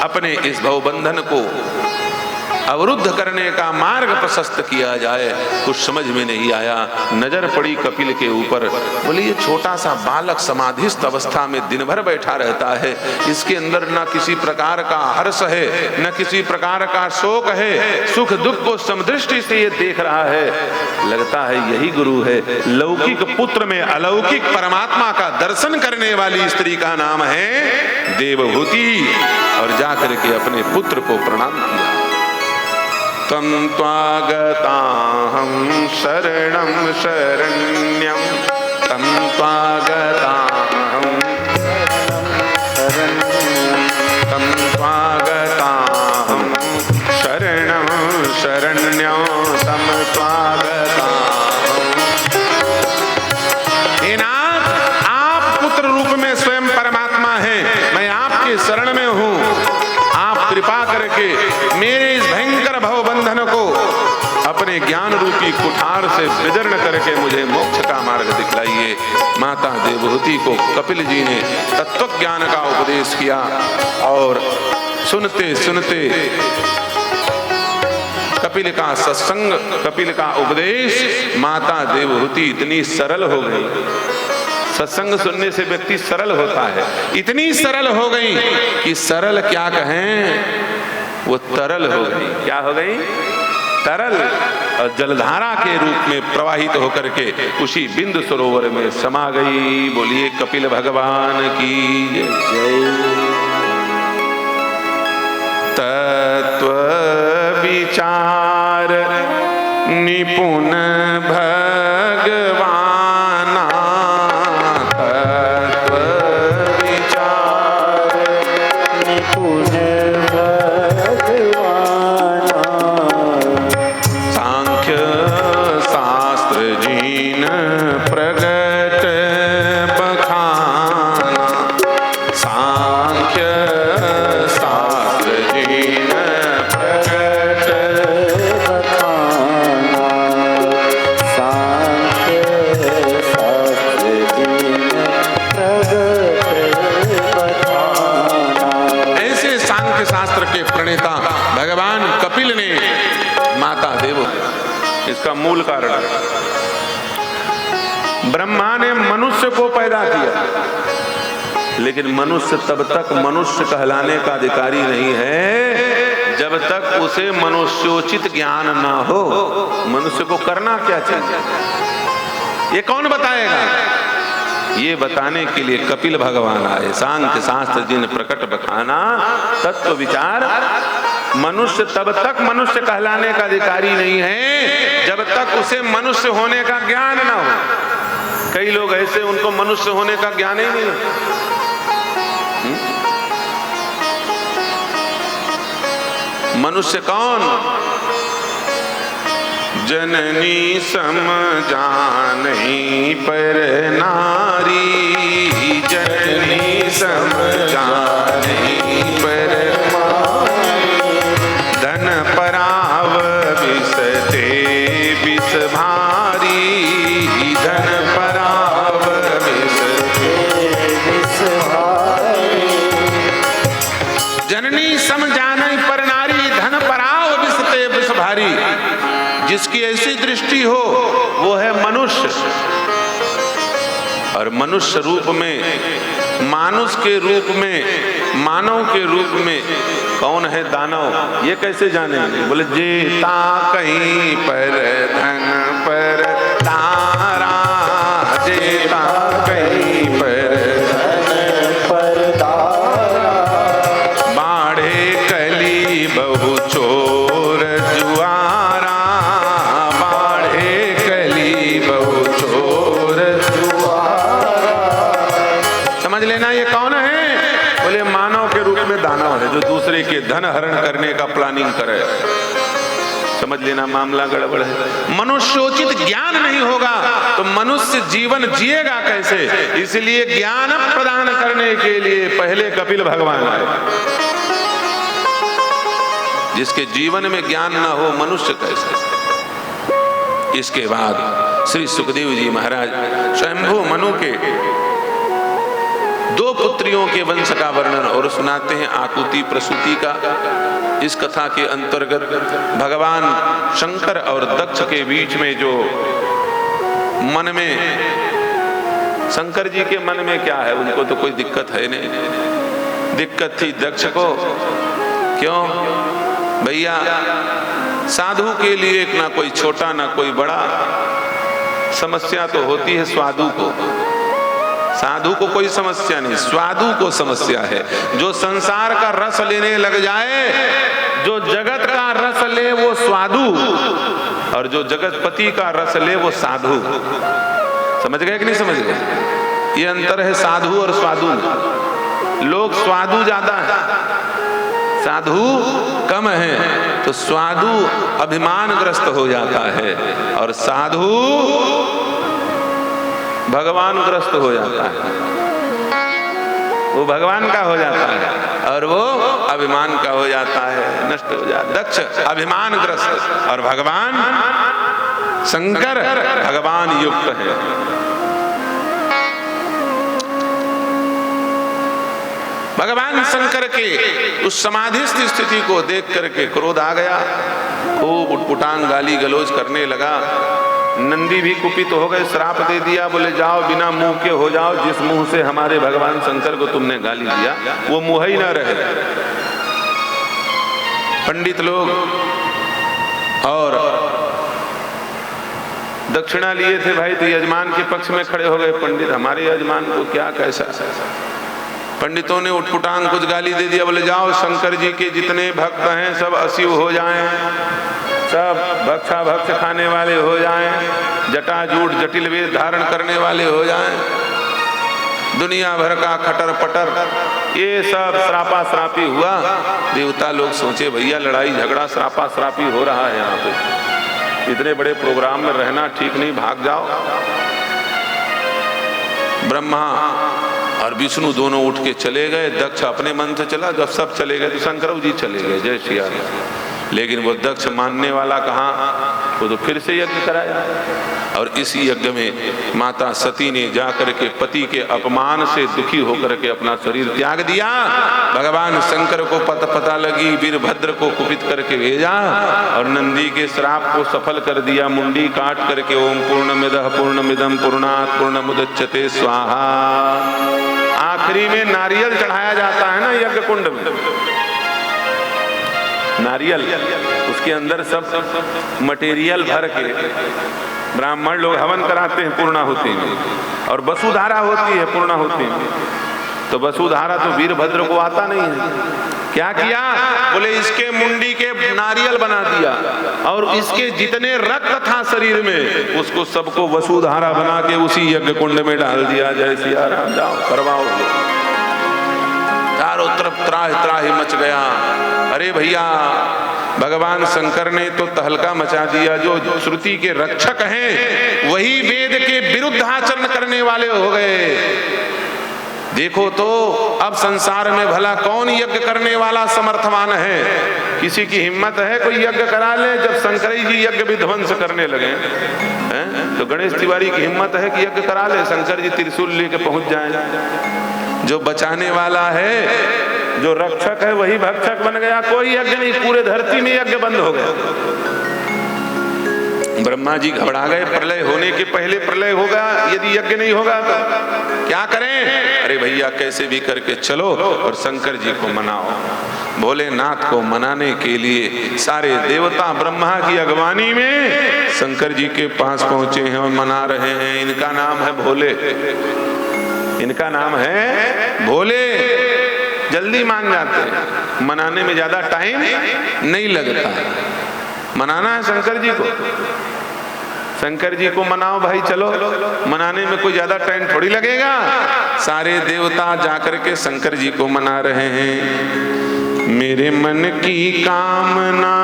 अपने इस भवबंधन को अवरुद्ध करने का मार्ग प्रशस्त किया जाए, कुछ समझ में नहीं आया। नजर पड़ी कपिल के ऊपर, बोले ये छोटा सा बालक समाधिस्थ अवस्था में दिन भर बैठा रहता है, इसके अंदर न किसी प्रकार का हर्ष है, न किसी प्रकार का शोक है, सुख दुख को समदृष्टि से ये देख रहा है। लगता है यही गुरु है। लौकिक पुत्र में अलौकिक परमात्मा का दर्शन करने वाली स्त्री का नाम है देवहूति। और जाकर के अपने पुत्र को प्रणाम किया। तम त्वागताहं शरणं शरण्यं, तम त्वागताहं तम त्वागताहं शरणं शरण्यं, तम त्वागताहं। हे नाथ, आप पुत्र रूप में स्वयं परमात्मा हैं, मैं आपके शरण में हूं। आप कृपा करके मेरे इस भयंकर भव बंधन को अपने ज्ञान रूपी कुठार से विदीर्ण करके मुझे मोक्ष का मार्ग दिखलाइए। माता देवहूति को कपिल जी ने तत्व ज्ञान का उपदेश किया और सुनते सुनते कपिल का सत्संग, कपिल का उपदेश, माता देवहूति इतनी सरल हो गई। सत्संग सुनने से व्यक्ति सरल होता है। इतनी सरल हो गई कि सरल क्या कहें, वो तरल हो गई। क्या हो गई? तरल। और जलधारा के रूप में प्रवाहित होकर के उसी बिंदु सरोवर में समा गई। बोलिए कपिल भगवान की जय। तत्व विचार निपुण भगवान, इसका मूल कारण ब्रह्मा ने मनुष्य को पैदा किया, लेकिन मनुष्य तब तक मनुष्य कहलाने का अधिकारी नहीं है जब तक उसे मनुष्योचित ज्ञान ना हो। मनुष्य को करना क्या चाहिए ये कौन बताएगा? ये बताने के लिए कपिल भगवान आए। सांख्य शास्त्र जिन प्रकट बखाना तत्व विचार। मनुष्य तब तक मनुष्य कहलाने का अधिकारी नहीं है जब तक उसे मनुष्य होने का ज्ञान ना हो। कई लोग ऐसे, उनको मनुष्य होने का ज्ञान ही नहीं। मनुष्य कौन? जननी समझाने पर नारी, जननी समझाने पर धन पराव विसते विष भारी, धन पराव विसते विष भारी। जननी समझाने पर नारी, धन पराव विसते विष भारी। जिसकी ऐसी दृष्टि हो वो है मनुष्य। और मनुष्य रूप में, मानुष के रूप में, मानव के रूप में कौन है दानव? ये कैसे जानेंगे? बोले जेता कहीं पर धन पर तारा, जेता कहीं पर धन पर तारा, बाढ़े कली बहु चोर जुआरा, बाढ़े कली बहु चोर जुआरा। समझ लेना ये कौन है? बोले मानव के रूप में दानव है, जो दूसरे के धन हरण करने का प्लानिंग करे। समझ लेना मामला गड़बड़ है। मनुष्योचित ज्ञान नहीं होगा तो मनुष्य जीवन जिएगा कैसे? इसलिए ज्ञान प्रदान करने के लिए पहले कपिल भगवान आए। जिसके जीवन में ज्ञान ना हो मनुष्य कैसे? इसके बाद श्री सुखदेव जी महाराज स्वयंभू मनु के दो पुत्रियों के वंश का वर्णन और सुनाते हैं, आकुति प्रसूति का। इस कथा के अंतर्गत भगवान शंकर और दक्ष के बीच में जो मन में, शंकर जी के मन में क्या है, उनको तो कोई दिक्कत है नहीं, दिक्कत थी दक्ष को। क्यों भैया, साधु के लिए ना कोई छोटा ना कोई बड़ा, समस्या तो होती है स्वादु को। साधु को कोई समस्या नहीं, स्वादु को समस्या है। जो संसार का रस लेने लग जाए, जो जगत का रस ले वो स्वादु, और जो जगतपति का रस ले वो साधु। समझ गए कि नहीं समझ गए? ये अंतर है साधु और स्वादु में। लोग स्वादु ज्यादा है, साधु कम है, तो स्वादु अभिमानग्रस्त हो जाता है और साधु भगवानग्रस्त हो जाता है। वो भगवान का हो जाता है और वो अभिमान का हो जाता है, नष्ट हो जाता है। दक्ष अभिमानग्रस्त और भगवान शंकर भगवान युक्त है। भगवान शंकर के उस समाधिस्थ स्थिति को देख करके क्रोध आ गया, खूब उटपुटांग गाली गलौज करने लगा। नंदी भी कुपित हो गए, श्राप दे दिया, बोले जाओ बिना मुंह के हो जाओ, जिस मुंह से हमारे भगवान शंकर को तुमने गाली दिया वो मुंह ही ना रहे। पंडित लोग और दक्षिणा लिए थे भाई, तो यजमान के पक्ष में खड़े हो गए पंडित, हमारे यजमान को क्या कैसा। पंडितों ने उटपुटांग कुछ गाली दे दिया, बोले जाओ शंकर जी के जितने भक्त हैं सब असीव हो जाएं, सब भक्षा भक्ष खाने वाले हो जाएं, जटाजूट जटिल वेद धारण करने वाले हो जाएं, दुनिया भर का खटर पटर, ये सब श्रापा श्रापी हुआ। देवता लोग सोचे भैया लड़ाई झगड़ा श्रापा श्रापी हो रहा है यहाँ पे, इतने बड़े प्रोग्राम में रहना ठीक नहीं, भाग जाओ। ब्रह्मा और विष्णु दोनों उठ के चले गए। दक्ष अपने मन से चला, जब सब चले गए तो शंकर जी चले गए, जय श्री राम। लेकिन वो दक्ष मानने वाला कहाँ, वो तो फिर से यज्ञ कराया। और इसी यज्ञ में माता सती ने जाकर के पति के अपमान से दुखी होकर के अपना शरीर त्याग दिया। भगवान शंकर को पता लगी, वीरभद्र को कुपित करके भेजा और नंदी के श्राप को सफल कर दिया, मुंडी काट करके ओम पूर्णमिदः पूर्णमिदं पूर्णात् पूर्णमुदच्यते स्वाहा। आखिरी में नारियल चढ़ाया जाता है ना यज्ञ कुंड में, नारियल, उसके अंदर सब मटेरियल भर के ब्राह्मण लोग हवन कराते हैं पूर्णाहुति में, और वसुधारा होती है पूर्णाहुति में। तो वसुधारा तो वीरभद्र को आता नहीं है, क्या किया, बोले इसके मुंडी के नारियल बना दिया और इसके जितने रक्त था शरीर में उसको सबको वसुधारा बना के उसी यज्ञ कुंड में डाल दिया। जय सिया राम, जाओ करवाओ। चारों तरफ त्राह त्राही मच गया। अरे भैया, भगवान शंकर ने तो तहलका मचा दिया। जो श्रुति के रक्षक हैं वही वेद के विरुद्ध आचरण करने वाले हो गए। देखो तो अब संसार में भला कौन यज्ञ करने वाला समर्थवान है? किसी की हिम्मत है कोई यज्ञ करा ले? जब शंकर जी यज्ञ विध्वंस करने लगे हैं तो गणेश तिवारी की हिम्मत है कि यज्ञ करा ले, शंकर जी त्रिशूल लेके पहुंच जाए। जो बचाने वाला है, जो रक्षक है, वही भक्षक बन गया। कोई यज्ञ नहीं, पूरे धरती में यज्ञ बंद हो गया। ब्रह्मा जी घबरा गए, प्रलय होने के पहले प्रलय होगा, यदि यज्ञ नहीं होगा तो क्या करें? अरे भैया कैसे भी करके चलो और शंकर जी को मनाओ। भोलेनाथ को मनाने के लिए सारे देवता ब्रह्मा की अगवानी में शंकर जी के पास पहुंचे हैं और मना रहे हैं। इनका नाम है भोले, इनका नाम है भोले। जल्दी मान जाते हैं, मनाने में ज्यादा टाइम नहीं लगता। मनाना है शंकर जी को, शंकर जी को मनाओ भाई, चलो। मनाने में कोई ज्यादा टाइम थोड़ी लगेगा। सारे देवता जाकर के शंकर जी को मना रहे हैं। मेरे मन की कामना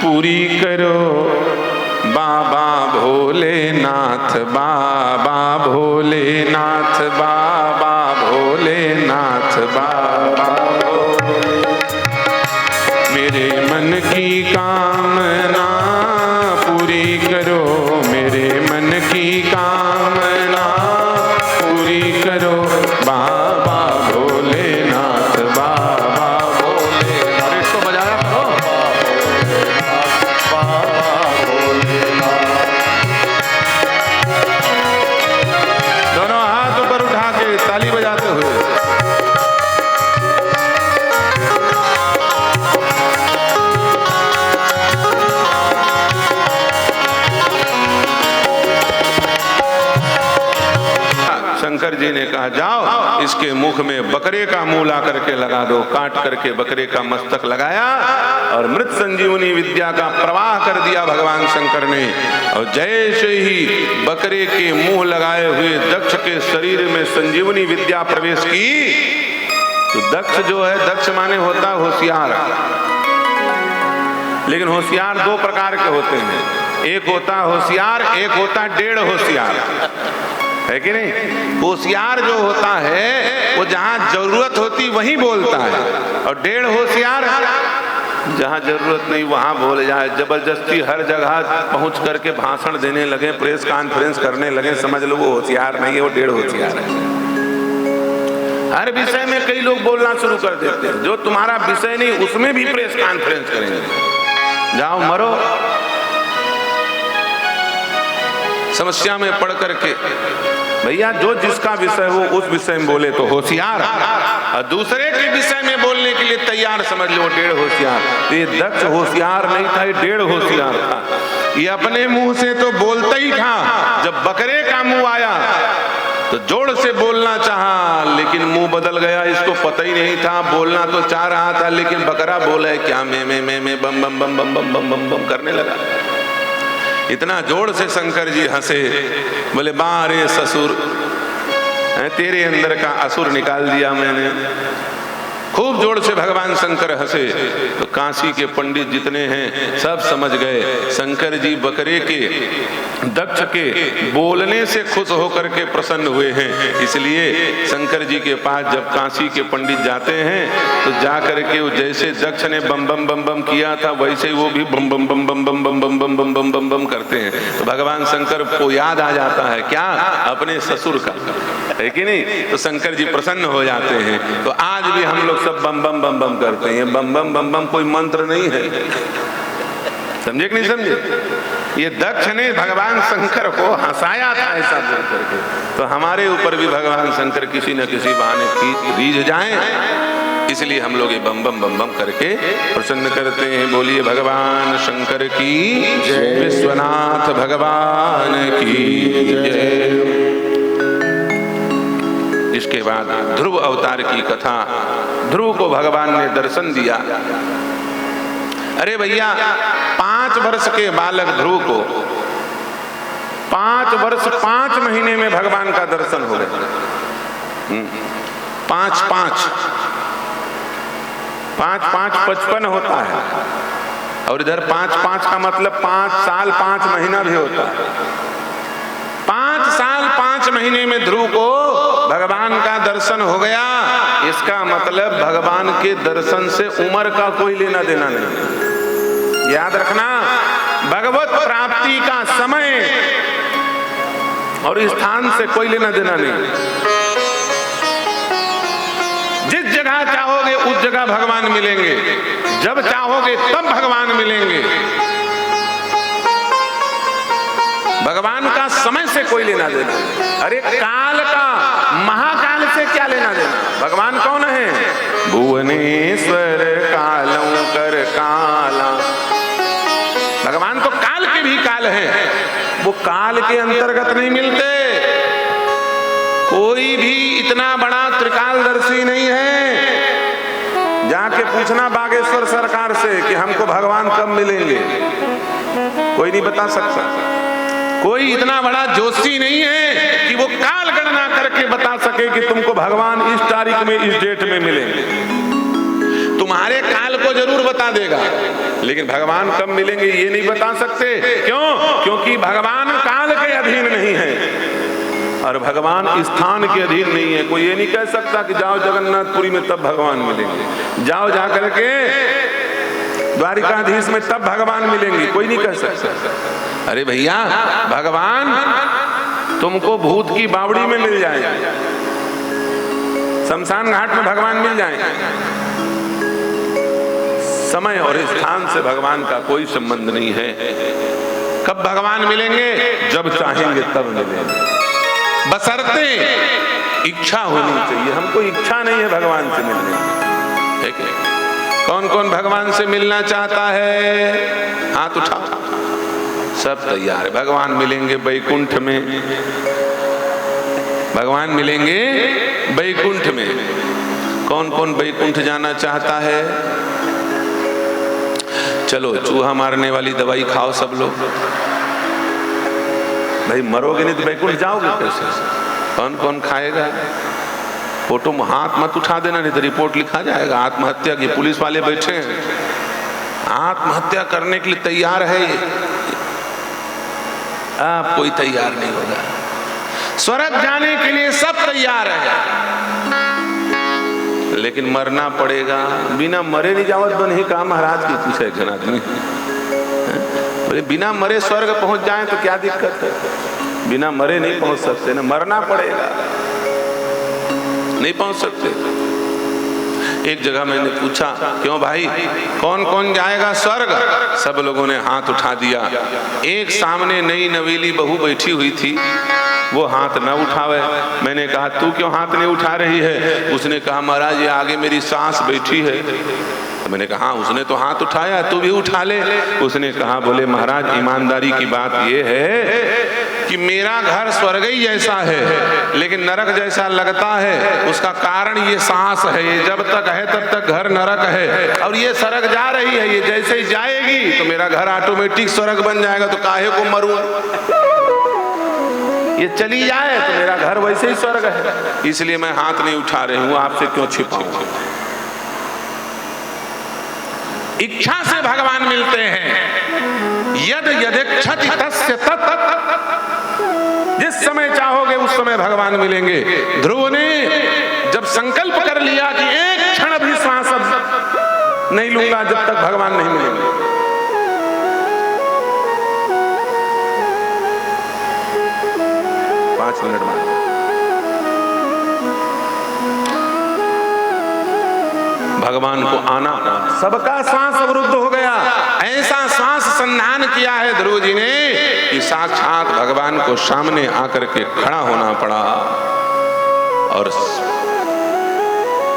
पूरी करो बाबा भोलेनाथ, बाबा भोलेनाथ, बाबा भोलेनाथ, बाबा मेरे मन की कामना पूरी करो, मेरे मन की कामना पूरी करो बाबा भोलेनाथ, बाबा भोलेनाथ। शंकर जी ने कहा जाओ इसके मुख में बकरे का मुंह ला करके लगा दो। काट करके बकरे का मस्तक लगाया और मृत संजीवनी विद्या का प्रवाह कर दिया भगवान शंकर ने। और जैसे ही बकरे के मुंह लगाए हुए दक्ष के शरीर में संजीवनी विद्या प्रवेश की तो दक्ष जो है, दक्ष माने होता होशियार, लेकिन होशियार दो प्रकार के होते हैं, एक होता होशियार, एक होता डेढ़ होशियार, है कि नहीं। होशियार जो होता है वो जहां जरूरत होती वहीं बोलता है, और डेढ़ होशियार जहां जरूरत नहीं वहां बोल जाए, जबरदस्ती हर जगह पहुंच करके भाषण देने लगे, प्रेस कॉन्फ्रेंस करने लगे, समझ लो वो होशियार नहीं है, वो डेढ़ होशियार है। हर विषय में कई लोग बोलना शुरू कर देते हैं, जो तुम्हारा विषय नहीं उसमें भी प्रेस कॉन्फ्रेंस करेंगे। जाओ मरो, समस्या में पढ़ करके भैया जो जिसका विषय हो उस विषय में बोले तो होशियार, और दूसरे के विषय में बोलने के लिए तैयार समझ लो डेढ़ होशियार। तो ये दक्ष होशियार नहीं था, ये डेढ़ होशियार था। ये अपने मुंह से तो बोलता ही था, जब बकरे का मुंह आया तो जोर से बोलना चाहा, लेकिन मुंह बदल गया, इसको पता ही नहीं था। बोलना तो चाह रहा था लेकिन बकरा बोला है क्या, मैं बम बम बम बम बम बम बम बम करने लगा। इतना जोर से शंकर जी हंसे, बोले बारे ससुर, तेरे अंदर का असुर निकाल दिया मैंने। खूब जोर से भगवान शंकर हंसे तो काशी के पंडित जितने हैं सब समझ गए शंकर जी बकरे के, दक्ष के बोलने से खुश होकर के प्रसन्न हुए हैं। इसलिए शंकर जी के पास जब काशी के पंडित जाते हैं तो जा करके वो जैसे दक्ष ने बम बम बम बम किया था वैसे ही वो भी बम बम बम बम बम बम बम बम बम बम बम बम करते हैं। तो भगवान शंकर को याद आ जाता है क्या, अपने ससुर का, है कि नहीं। तो शंकर जी प्रसन्न हो जाते हैं। तो आज भी हम लोग सब बम बम बम बम करते हैं। बम बम बम बम कोई मंत्र नहीं है, समझे कि नहीं समझे। ये दक्ष ने भगवान शंकर को हंसाया था ऐसा बोल करके, तो हमारे ऊपर भी भगवान शंकर किसी न किसी बहाने की रीझ जाएं, इसलिए हम लोग ये बम बम बम बम करके प्रसन्न करते हैं। बोलिए भगवान शंकर की जय, विश्वनाथ भगवान की जय। इसके बाद ध्रुव अवतार की कथा, ध्रुव को भगवान ने दर्शन दिया। अरे भैया 5 वर्ष के बालक ध्रुव को 5 वर्ष 5 महीने में भगवान का दर्शन हो गया। 5 5 5 5 55 होता है, और इधर 5 5 का मतलब 5 साल 5 महीना भी होता है। 5 साल 5 महीने में ध्रुव को भगवान का दर्शन हो गया। इसका मतलब भगवान के दर्शन से उम्र का कोई लेना देना नहीं। याद रखना, भगवत प्राप्ति का समय और स्थान से कोई लेना देना नहीं। जिस जगह चाहोगे उस जगह भगवान मिलेंगे, जब चाहोगे तब भगवान मिलेंगे। भगवान का समय से कोई लेना देना। अरे काल का, महाकाल से क्या लेना देना। भगवान कौन है, भुवनेश्वर कालों कर काला। भगवान तो काल के भी काल है, वो काल के अंतर्गत नहीं मिलते। कोई भी इतना बड़ा त्रिकालदर्शी नहीं है। जाके पूछना बागेश्वर सरकार से कि हमको भगवान कब मिलेंगे, कोई नहीं बता सकता। कोई इतना बड़ा जोशी नहीं है कि वो काल गणना करके बता सके कि तुमको भगवान इस तारीख में इस डेट में मिलेंगे। तुम्हारे काल को जरूर बता देगा, लेकिन भगवान कब मिलेंगे ये नहीं बता सकते। क्यों? क्योंकि भगवान काल के अधीन नहीं है और भगवान स्थान के अधीन नहीं है। कोई ये नहीं कह सकता कि जाओ जगन्नाथपुरी में तब भगवान मिलेंगे, जाओ जाकर के द्वारिकाधीश में तब भगवान मिलेंगे, कोई नहीं कह सकता। अरे भैया भगवान तुमको भूत की बावड़ी में मिल जाएंगे, शमशान घाट में भगवान मिल जाएंगे। समय और स्थान से भगवान का कोई संबंध नहीं है। कब भगवान मिलेंगे, जब चाहेंगे तब मिलेंगे, बशर्ते इच्छा होनी चाहिए। हमको इच्छा नहीं है भगवान से मिलने की। कौन कौन भगवान से मिलना चाहता है, हाथ उठाओ। सब तैयार है, भगवान मिलेंगे बैकुंठ में, भगवान मिलेंगे वैकुंठ में। कौन कौन वैकुंठ जाना चाहता है? चलो चूहा मारने वाली दवाई खाओ सब लोग। भाई मरोगे नहीं तो वैकुंठ जाओगे कैसे? कौन कौन खाएगा? फोटो में हाथ मत उठा देना, नहीं तो रिपोर्ट लिखा जाएगा आत्महत्या की। पुलिस वाले बैठे हैं, आत्महत्या करने के लिए तैयार है। आप कोई तैयार नहीं होगा। स्वर्ग जाने के लिए सब तैयार है, लेकिन मरना पड़ेगा। बिना मरे नहीं जावत बन ही कहा महाराज की पूछे घन आदमी। बोले बिना मरे स्वर्ग पहुंच जाए तो क्या दिक्कत है? बिना मरे नहीं पहुंच सकते ना, मरना पड़ेगा, नहीं पहुंच सकते। एक जगह मैंने पूछा, क्यों भाई कौन कौन जाएगा स्वर्ग? सब लोगों ने हाथ उठा दिया। एक सामने नई नवेली बहू बैठी हुई थी, वो हाथ न उठावे। मैंने कहा तू क्यों हाथ नहीं उठा रही है? उसने कहा महाराज ये आगे मेरी सास बैठी है। तो मैंने कहा उसने तो हाथ उठाया, तू भी उठा ले। उसने कहा बोले महाराज ईमानदारी की बात ये है कि मेरा घर स्वर्ग ही जैसा है लेकिन नरक जैसा लगता है। उसका कारण ये सांस है, ये जब तक है तब तक घर नरक है, और ये स्वर्ग जा रही है, ये जैसे ही जाएगी तो मेरा घर ऑटोमेटिक स्वर्ग बन जाएगा, तो काहे को मरूं? ये चली जाए तो मेरा घर वैसे ही स्वर्ग है, इसलिए मैं हाथ नहीं उठा रही हूं। आपसे क्यों छिपाऊं? इच्छा से भगवान मिलते हैं। यद यदेच्छति तस्य तत्। जिस समय चाहोगे उस समय भगवान मिलेंगे। ध्रुव ने जब संकल्प कर लिया कि एक क्षण भी श्वास नहीं लूंगा जब तक भगवान नहीं मिलेंगे, 5 मिनट बाद भगवान को आना, सबका सांस अवरुद्ध हो गया। ऐसा सांस संधान किया है ध्रुव जी ने कि साक्षात भगवान को सामने आकर के खड़ा होना पड़ा। और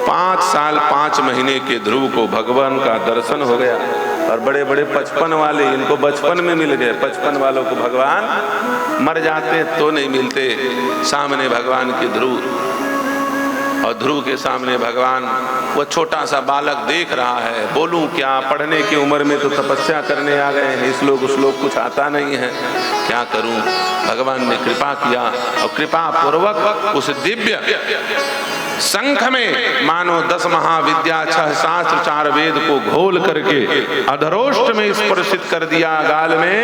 5 साल 5 महीने के ध्रुव को भगवान का दर्शन हो गया। और बड़े बड़े 55 वाले इनको बचपन में मिल गए। 55 वालों को भगवान मर जाते तो नहीं मिलते। सामने भगवान के ध्रुव, और ध्रुव के सामने भगवान, वो छोटा सा बालक देख रहा है। बोलूं क्या? पढ़ने की उम्र में तो तपस्या करने आ गए हैं, इस लोग उस लोग कुछ आता नहीं है, क्या करूं? भगवान ने कृपा किया और कृपा पूर्वक उस दिव्य शंख में मानो 10 महाविद्या 6 शास्त्र 4 वेद को घोल करके अधरोष्ट में स्पर्शित कर दिया। गाल में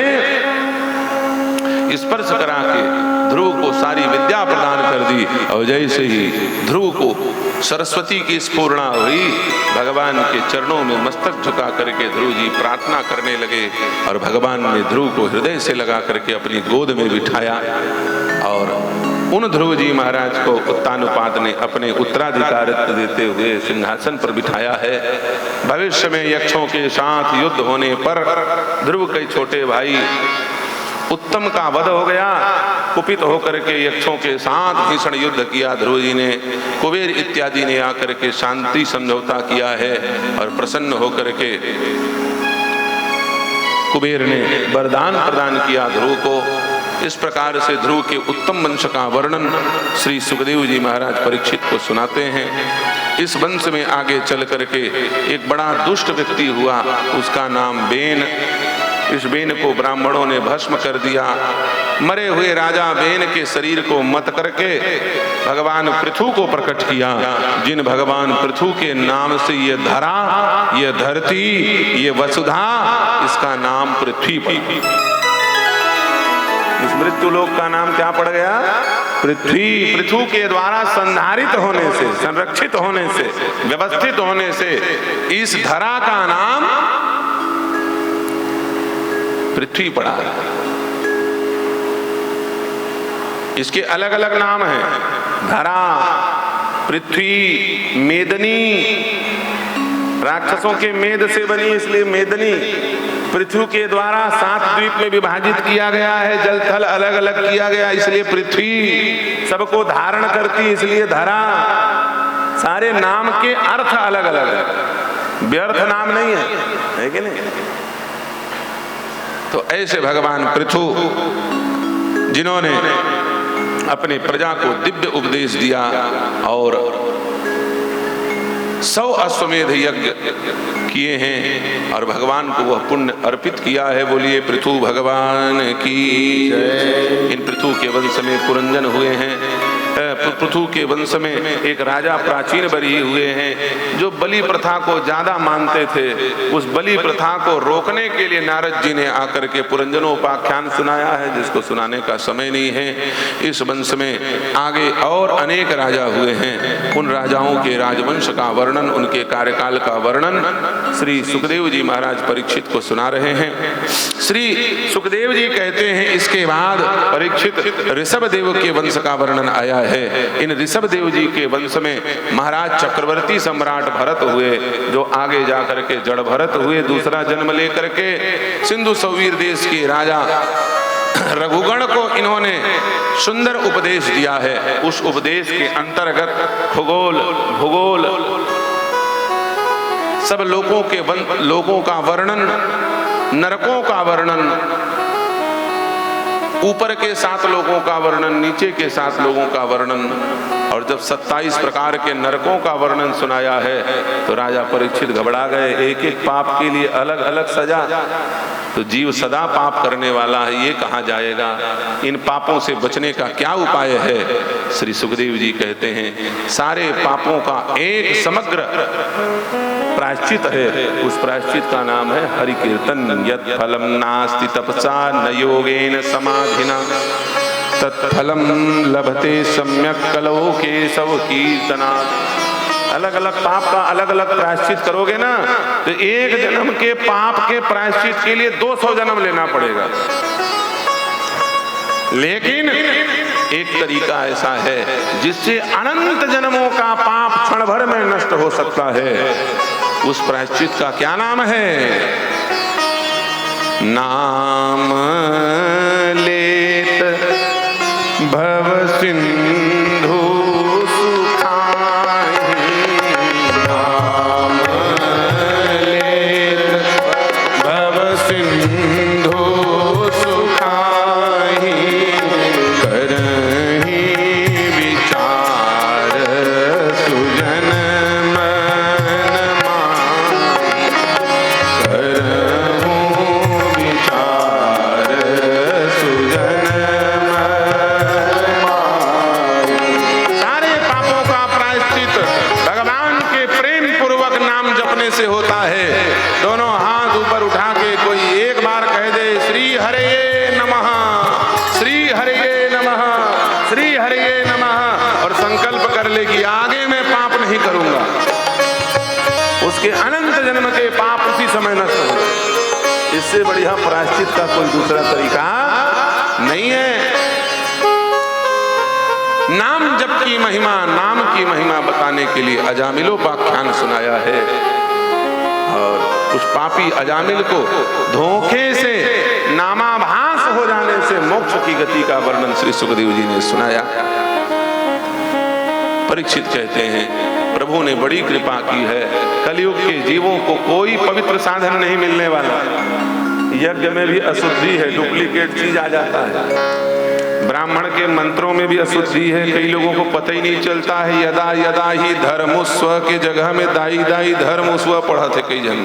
स्पर्श करा के ध्रुव को सारी विद्या प्रदान कर दी। और जैसे ही ध्रुव को सरस्वती की स्फूर्णा हुई, भगवान के चरणों में मस्तक झुका करके ध्रुव जी प्रार्थना करने लगे। और भगवान ने ध्रुव को हृदय से लगा करके अपनी गोद में बिठाया। और उन ध्रुव जी महाराज को उत्तानपाद ने अपने उत्तराधिकारित्व देते हुए सिंहासन पर बिठाया है। भविष्य में यक्षों के साथ युद्ध होने पर ध्रुव के छोटे भाई उत्तम का वध हो गया। कुपित होकर के यक्षों के साथ भीषण युद्ध किया ध्रुव जी ने। कुबेर इत्यादि ने आकर के शांति समझौता किया है और प्रसन्न होकर के कुबेर ने वरदान प्रदान किया ध्रुव को। इस प्रकार से ध्रुव के उत्तम वंश का वर्णन श्री सुखदेव जी महाराज परीक्षित को सुनाते हैं। इस वंश में आगे चल करके एक बड़ा दुष्ट व्यक्ति हुआ, उसका नाम बेन। इस बेन को ब्राह्मणों ने भस्म कर दिया। मरे हुए राजा बेन के शरीर को मत करके भगवान पृथु को प्रकट किया। जिन भगवान पृथु के नाम से ये धरा, ये धरती, ये वसुधा, इसका नाम पृथ्वी पड़ा। इस मृत्यु लोक का नाम क्या पड़ गया? पृथ्वी। पृथु के द्वारा संधारित होने से, संरक्षित होने से, व्यवस्थित होने से इस धरा का नाम पृथ्वी पड़ा। इसके अलग अलग नाम हैं, धरा, पृथ्वी, मेदनी। राक्षसों के मेद से बनी इसलिए मेदनी। पृथ्वी के द्वारा 7 द्वीप में विभाजित किया गया है, जल थल अलग अलग किया गया इसलिए पृथ्वी। सबको धारण करती इसलिए धरा। सारे नाम के अर्थ अलग अलग है, व्यर्थ नाम नहीं है कि नहीं? तो ऐसे भगवान पृथु जिन्होंने अपने प्रजा को दिव्य उपदेश दिया और 100 अश्वमेध यज्ञ किए हैं और भगवान को वह पुण्य अर्पित किया है। बोलिए पृथु भगवान की जय। इन पृथु के वंश में पुरंजन हुए हैं। पृथु के वंश में एक राजा प्राचीन बरी हुए हैं जो बलि प्रथा को ज्यादा मानते थे। उस बलि प्रथा को रोकने के लिए नारद जी ने आकर के पुरंजनोपाख्यान सुनाया है, जिसको सुनाने का समय नहीं है। इस वंश में आगे और अनेक राजा हुए हैं। उन राजाओं के राजवंश का वर्णन, उनके कार्यकाल का वर्णन श्री सुखदेव जी महाराज परीक्षित को सुना रहे हैं। श्री सुखदेव जी कहते हैं, इसके बाद परीक्षित ऋषभ देव के वंश का वर्णन आया है। इन ऋषभ देव जी के वंश में महाराज चक्रवर्ती सम्राट भरत हुए, जो आगे जाकर के जड़ भरत हुए, दूसरा जन्म लेकर के सिंधु सौवीर देश के राजा रघुगण को इन्होंने सुंदर उपदेश दिया है। उस उपदेश के अंतर्गत खगोल भूगोल सब लोगों का वर्णन, नरकों का वर्णन, ऊपर के 7 लोगों का वर्णन, नीचे के 7 लोगों का वर्णन, और जब 27 प्रकार के नरकों का वर्णन सुनाया है तो राजा परीक्षित घबरा गए। एक एक पाप के लिए अलग अलग सजा, तो जीव सदा पाप करने वाला है, ये कहाँ जाएगा? इन पापों से बचने का क्या उपाय है? श्री सुखदेव जी कहते हैं, सारे पापों का एक समग्र प्रायश्चित है। उस प्रायश्चित का नाम है हरि कीर्तन। यत् फलम नास्ति तपसा न योगेन समाधिना तत्फलम लभते सम्यक कलौ केशव कीर्तना। अलग अलग पाप का अलग अलग प्रायश्चित करोगे ना, तो एक जन्म के पाप के प्रायश्चित के लिए 200 जन्म लेना पड़ेगा। लेकिन एक तरीका ऐसा है जिससे अनंत जन्मों का पाप क्षण भर में नष्ट हो सकता है। उस प्रायश्चित का क्या नाम है? नाम लेत भव सिंधु सुखाहि, नाम लेत भव सिंधु सुखाहि, करहि विचार सुजन से होता है। दोनों हाथ ऊपर उठा के कोई एक बार कह दे, श्री हरे नमः, श्री हरे नमः, श्री हरे नमः, और संकल्प कर ले कि आगे मैं पाप नहीं करूंगा। उसके अनंत जन्म के पाप उसी समय नष्ट हो। इससे बढ़िया प्रायश्चित का कोई दूसरा तरीका नहीं है। नाम जप की महिमा, नाम की महिमा बताने के लिए अजामिलोपाख्यान सुनाया है, और उस पापी अजामिल को धोखे से नामाभास हो जाने से मोक्ष की गति का वर्णन श्री सुखदेव जी ने सुनाया। परीक्षित कहते हैं, प्रभु ने बड़ी कृपा की है। कलयुग के जीवों को कोई पवित्र साधन नहीं मिलने वाला। यज्ञ में भी अशुद्धि है, डुप्लीकेट चीज आ जाता है। ब्राह्मण के मंत्रों में भी अशुद्धि है, कई लोगों को पता ही नहीं चलता है। यदा यदा ही धर्मस्व के जगह में दाई दाई धर्मस्व पढ़ा थे कई जन।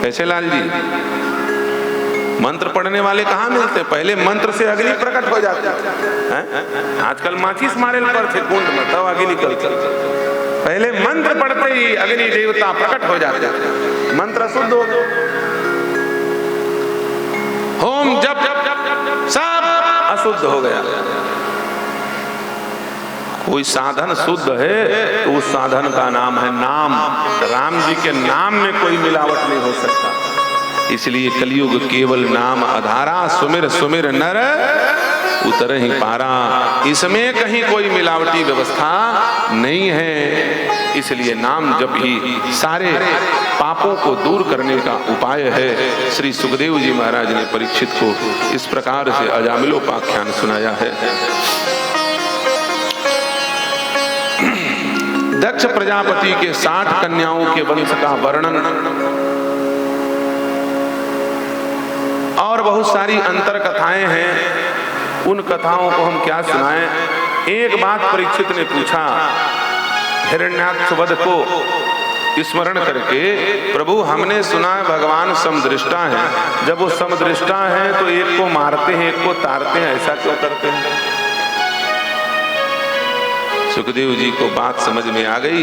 कैसे लाल जी? मंत्र पढ़ने वाले कहाँ मिलते? पहले मंत्र से अग्नि प्रकट हो जाती है। आजकल माचिस मारे पर थे कुंड में, तब अग्नि निकलती। पहले मंत्र पढ़ते ही अग्नि देवता प्रकट हो जाते। मंत्र शुद्ध हो, होम जप सब अशुद्ध हो गया। कोई साधन शुद्ध है तो उस साधन का नाम है नाम। राम जी के नाम में कोई मिलावट नहीं हो सकता। इसलिए कलयुग केवल नाम आधारा, सुमिर सुमिर नर उतर ही पारा। इसमें कहीं कोई मिलावटी व्यवस्था नहीं है। इसलिए नाम जप ही सारे पापों को दूर करने का उपाय है। श्री सुखदेव जी महाराज ने परीक्षित को इस प्रकार से अजामिलोपाख्यान सुनाया है। दक्ष प्रजापति के 60 कन्याओं के वंश का वर्णन और बहुत सारी अंतर कथाएं हैं। उन कथाओं को हम क्या सुनाएं। एक बात परीक्षित ने पूछा, हिरण्याक्ष वध को स्मरण करके, प्रभु हमने सुना है भगवान समदृष्टा हैं, जब वो समदृष्टा हैं तो एक को मारते हैं एक को तारते हैं, ऐसा क्यों करते हैं? सुखदेव जी को बात समझ में आ गई।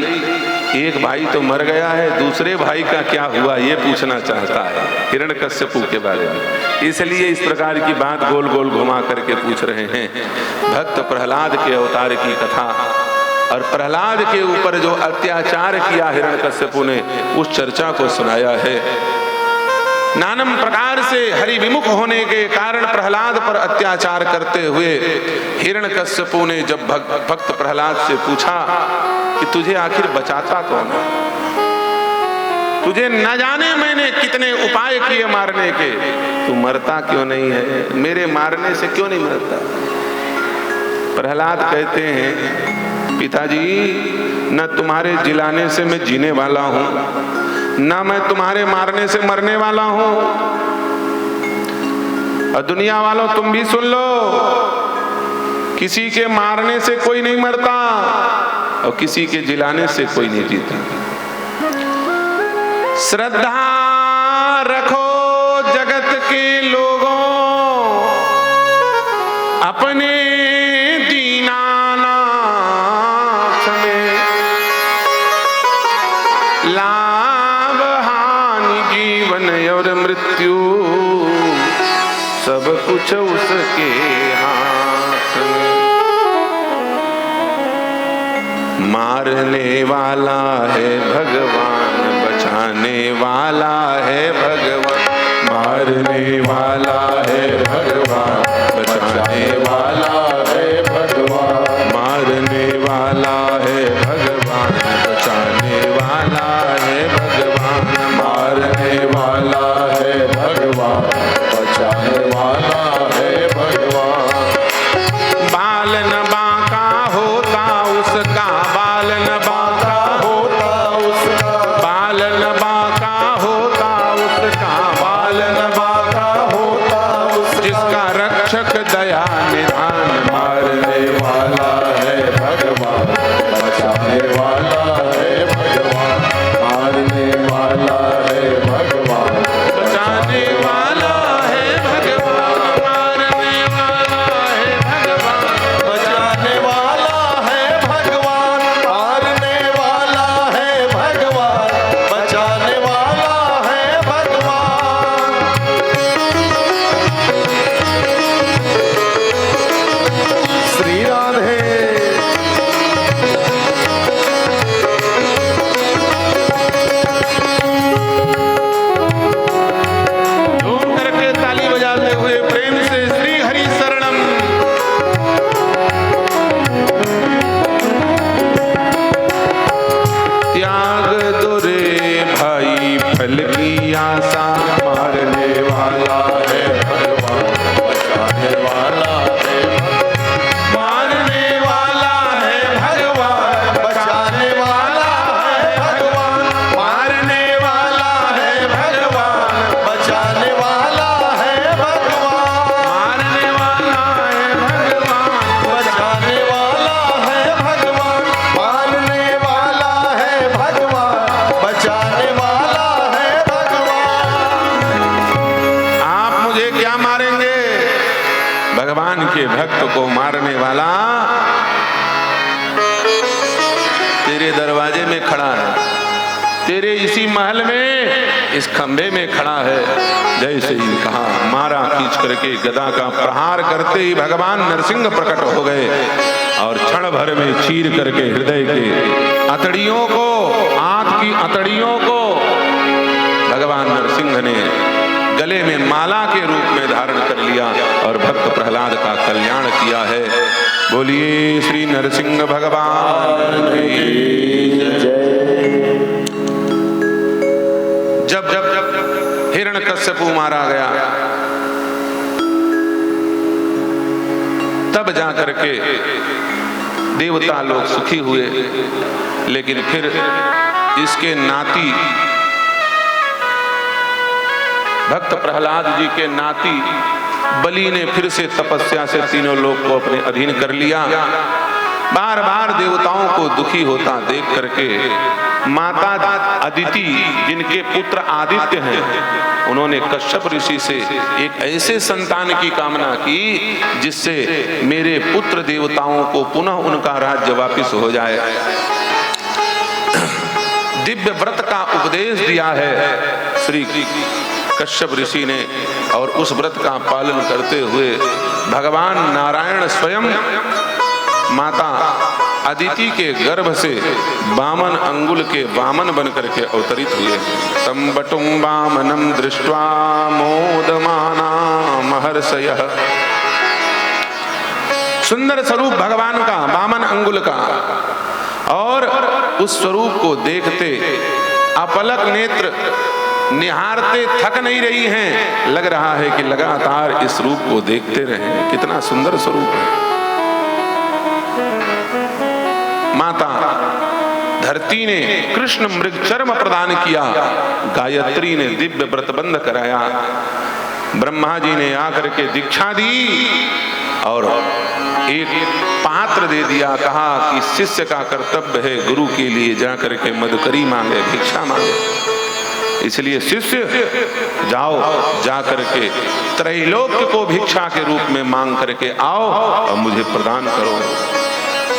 एक भाई तो मर गया है, दूसरे भाई का क्या हुआ ये पूछना चाहता है हिरण्यकश्यपु के बारे में, इसलिए इस प्रकार की बात गोल गोल घुमा करके पूछ रहे हैं। भक्त प्रहलाद के अवतार की कथा और प्रहलाद के ऊपर जो अत्याचार किया हिरण्यकश्यपु ने, उस चर्चा को सुनाया है। नानम प्रकार से हरि विमुख होने के कारण प्रहलाद पर अत्याचार करते हुए हिरण्यकश्यपु ने जब भक्त प्रहलाद से पूछा कि तुझे आखिर बचाता कौन है, तुझे न जाने मैंने कितने उपाय किए मारने के, तू मरता क्यों नहीं है, मेरे मारने से क्यों नहीं मरता? प्रहलाद कहते हैं, पिताजी न तुम्हारे जिलाने से मैं जीने वाला हूं, ना मैं तुम्हारे मारने से मरने वाला हूं। और दुनिया वालों तुम भी सुन लो, किसी के मारने से कोई नहीं मरता और किसी के जिलाने से कोई नहीं जीता। श्रद्धा रखो जगत के लोगों अपने दीनानाथ में, लाभ हानि जीवन और मृत्यु सब कुछ उसके हाथ में। मारने वाला है भगवान, बचाने वाला है भगवान, मारने वाला है भगवान, बचाने वाला है भगवान, मारने वाला है भगवान, बचाने वाला है भगवान, मारने वाला है भगवान, बचाने वाला है भगवान। बाल न बांका होता उसका, बाल न बांका होता उसका, बाल न बांका होता उसका, बाल न बांका होता उसका, जिसका रक्षक दया निधान, मारने वाला है भगवान, बचाने वाला है भगवान, मारने वाला है भगवान, बचाने वाला है भगवान, मारने वाला है भगवान, बचाने वाला है भगवान, मारने वाला है भगवान, बचाने वाला है भगवान। श्री राधे। झूम करके ताली बजाते हुए प्रेम से श्री हरि शरणम। त्याग दो रे भाई फल की आशा, मारने वाला है भगवान, बचाने वाला है, मारने वाला है भगवान, बचाने वाला है भगवान, मारने वाला है भगवान, बचाने वाला है भगवान, मारने वाला है भगवान, बचाने वाला है भगवान, मारने वाला है भगवान, बचाने वाला है भगवान। आप मुझे क्या मारेंगे? भगवान के भक्त को मारने वाला तेरे दरवाजे में खड़ा है, तेरे इसी महल में इस खंबे में खड़ा है। जैसे ही कहा, मारा खींच करके गदा का प्रहार करते ही भगवान नरसिंह प्रकट हो गए और क्षण भर में चीर करके हृदय के अतड़ियों को, आंत की अतड़ियों को भगवान नरसिंह ने गले में माला के रूप में धारण कर लिया और भक्त प्रहलाद का कल्याण किया है। बोलिए श्री नरसिंह भगवान की जय। जब जब जब हिरण्यकश्यपु मारा गया, तब जाकर के देवता लोग सुखी हुए, लेकिन फिर इसके नाती भक्त प्रहलाद जी के नाती बलि ने फिर से तपस्या से तीनों लोक को अपने अधीन कर लिया। बार बार देवताओं को दुखी होता देख करके माता अदिति, जिनके पुत्र आदित्य हैं, उन्होंने कश्यप ऋषि से एक ऐसे संतान की कामना की जिससे मेरे पुत्र देवताओं को पुनः उनका राज्य वापिस हो जाए। दिव्य व्रत का उपदेश दिया है श्री कश्यप ऋषि ने, और उस व्रत का पालन करते हुए भगवान नारायण स्वयं माता अदिति के गर्भ से वामन अंगुल के वामन बनकर के अवतरित हुए। तम बटुम वामनम दृष्ट्वा मोदमाना महर्षयः। सुंदर स्वरूप भगवान का, वामन अंगुल का, और उस स्वरूप को देखते अपलक नेत्र निहारते थक नहीं रही हैं। लग रहा है कि लगातार इस रूप को देखते रहें। कितना सुंदर स्वरूप है। माता धरती ने कृष्ण मृग चर्म प्रदान किया, गायत्री ने दिव्य व्रतबंध कराया, ब्रह्मा जी ने आकर के दीक्षा दी और एक पात्र दे दिया। कहा कि शिष्य का कर्तव्य है गुरु के लिए जाकर के मधुकरी मांगे, भिक्षा मांगे। इसलिए शिष्य जाओ, जाकर के त्रैलोक्य को भिक्षा के रूप में मांग करके आओ और मुझे प्रदान करो।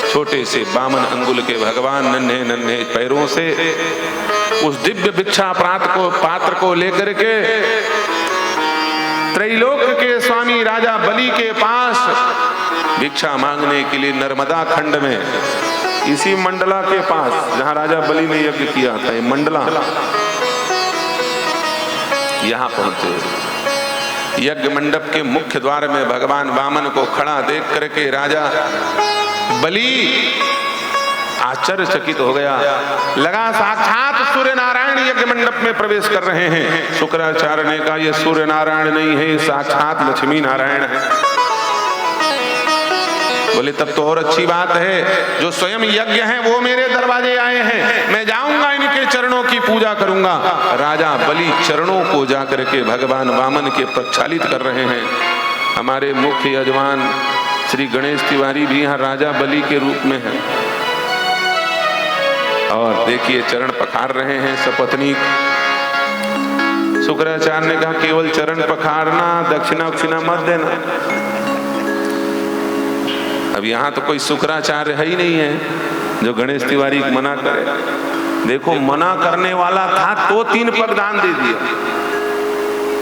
छोटे से वामन अंगुल के भगवान नन्हे नन्हे पैरों से उस दिव्य भिक्षा पात्र को लेकर के त्रैलोक्य के स्वामी राजा बलि के पास भिक्षा मांगने के लिए नर्मदा खंड में, इसी मंडला के पास जहां राजा बलि ने यज्ञ किया था, ये मंडला, यहां पहुंचे। यज्ञ मंडप के मुख्य द्वार में भगवान वामन को खड़ा देख करके राजा बलि आश्चर्यचकित हो गया। लगा साक्षात सूर्य नारायण यज्ञ मंडप में प्रवेश कर रहे हैं। शुक्राचार्य ने कहा यह सूर्य नारायण नहीं है, साक्षात लक्ष्मी नारायण है। बोले तब तो और अच्छी बात है, जो स्वयं यज्ञ हैं वो मेरे दरवाजे आए हैं, मैं जाऊंगा इनके चरणों की पूजा करूंगा। राजा बलि चरणों को जाकर के भगवान वामन के प्रक्षालित कर रहे हैं। हमारे मुख्य यजमान श्री गणेश तिवारी भी यहाँ राजा बलि के रूप में हैं और देखिए चरण पखार रहे हैं सपत्नीक। शुक्राचार्य ने कहा केवल चरण पखारना, दक्षिणा उक्षिणा मत देना। अब यहाँ तो कोई शुक्राचार्य है ही नहीं है जो गणेश तिवारी मना करे। देखो मना करने वाला था तो 3 पग दान दे दिया,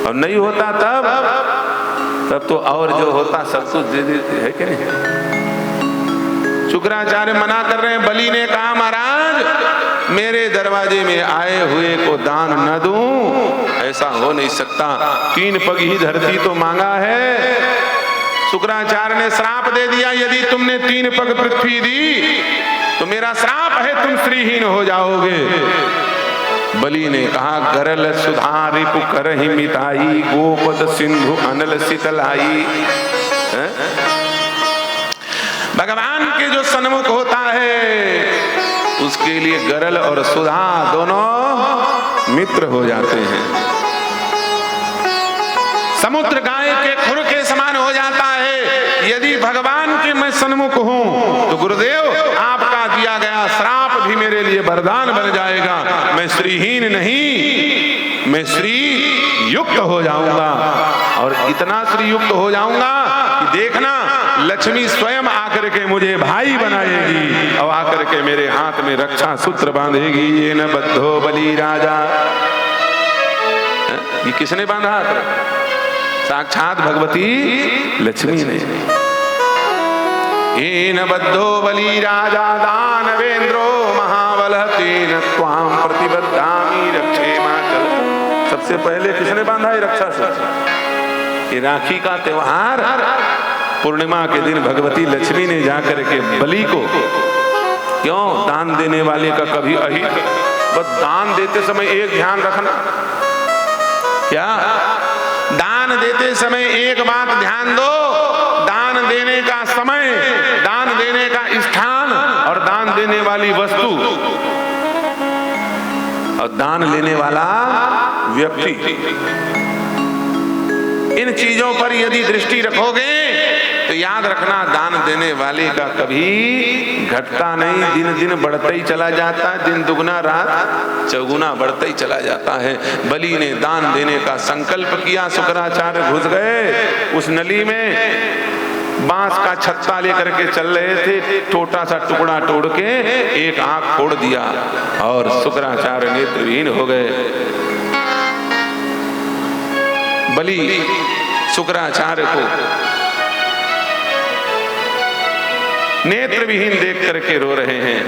और नहीं होता तब तो और जो होता सब कुछ दे देते, है कि नहीं। शुक्राचार्य मना कर रहे हैं। बलि ने कहा महाराज मेरे दरवाजे में आए हुए को दान न दूं, ऐसा हो नहीं सकता। 3 पग ही धरती तो मांगा है। शुक्राचार्य ने श्राप दे दिया, यदि तुमने 3 पग पृथ्वी दी तो मेरा श्राप है तुम श्रीहीन हो जाओगे। बलि ने कहा गरल सुधा रिपु करहि मिताई, गोपद सिंधु अनल शीतलाई। भगवान के जो सन्मुख होता है उसके लिए गरल और सुधा दोनों मित्र हो जाते हैं। समुद्र गाय के खुर के समान हो जाता है। यदि भगवान के मैं सन्मुख हूं तो गुरुदेव आपका दिया गया श्राप भी मेरे लिए वरदान बन जाएगा। मैं श्रीहीन नहीं, मैं श्री युक्त हो जाऊंगा, और इतना श्री युक्त हो जाऊंगा कि देखना लक्ष्मी स्वयं आकर के मुझे भाई बनाएगी और आकर के मेरे हाथ में रक्षा सूत्र बांधेगी। ये न बद्धो बलि राजा। ये किसने बांधा? साक्षात भगवती लक्ष्मी ने। येन बद्धो बलि राजा दानवेंद्रो महाबलः तेन त्वां प्रतिबद्धामि रक्षेमाचल। सबसे पहले किसने बांधा है रक्षा सूत्र? ये राखी का त्योहार पूर्णिमा के दिन भगवती लक्ष्मी ने जाकर के बलि को, क्यों दान देने वाले का कभी अहित, बस दान देते समय एक ध्यान रखना, क्या दान देते समय एक बात ध्यान दो, दान देने का समय, दान देने का स्थान और दान देने वाली वस्तु और दान लेने वाला व्यक्ति, इन चीजों पर यदि दृष्टि रखोगे तो याद रखना, दान देने वाले का कभी घटता नहीं, दिन दिन बढ़ता ही चला जाता है, दिन दुगना रात चौगुना बढ़ता ही चला जाता है। बलि ने दान देने का संकल्प किया, शुक्राचार्य घुस गए उस नली में, बांस का छत्ता लेकर के चल रहे थे, छोटा सा टुकड़ा तोड़ के एक आंख फोड़ दिया और शुक्राचार्य नेत्रहीन हो गए। बलि शुक्राचार्य को नेत्र विहीन देख करके रो रहे हैं।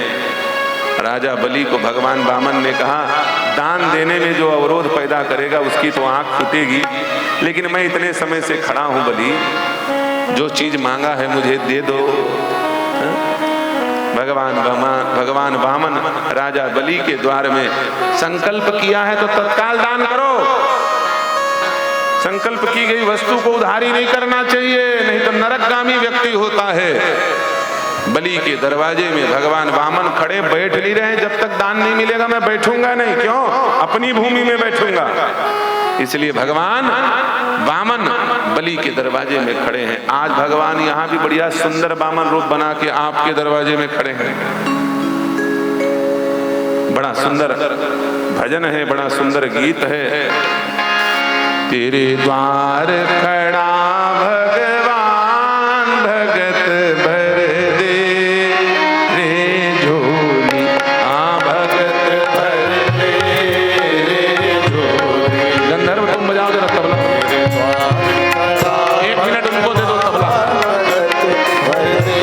राजा बलि को भगवान वामन ने कहा, दान देने में जो अवरोध पैदा करेगा उसकी तो आंख फूटेगी, लेकिन मैं इतने समय से खड़ा हूं बलि, जो चीज मांगा है मुझे दे दो। भगवान वामन राजा बलि के द्वार में संकल्प किया है तो तत्काल दान करो। संकल्प की गई वस्तु को उधारी नहीं करना चाहिए, नहीं तो नरकगामी व्यक्ति होता है। बलि के दरवाजे में भगवान वामन खड़े, बैठ नहीं रहे, जब तक दान नहीं मिलेगा मैं बैठूंगा नहीं। क्यों? अपनी भूमि में बैठूंगा। इसलिए भगवान वामन बलि के दरवाजे में खड़े हैं। आज भगवान यहाँ भी बढ़िया सुंदर वामन रूप बना के आपके दरवाजे में खड़े हैं। बड़ा सुंदर भजन है, बड़ा सुंदर गीत है। तेरे द्वार खड़ा भगवान, भगत भर दे रे झोली, आ भगत भर दे रे झोली। गंधर्व तुम बजाओ जरा तबला, 1 मिनट उनको दे दो तबला। भगत भर दे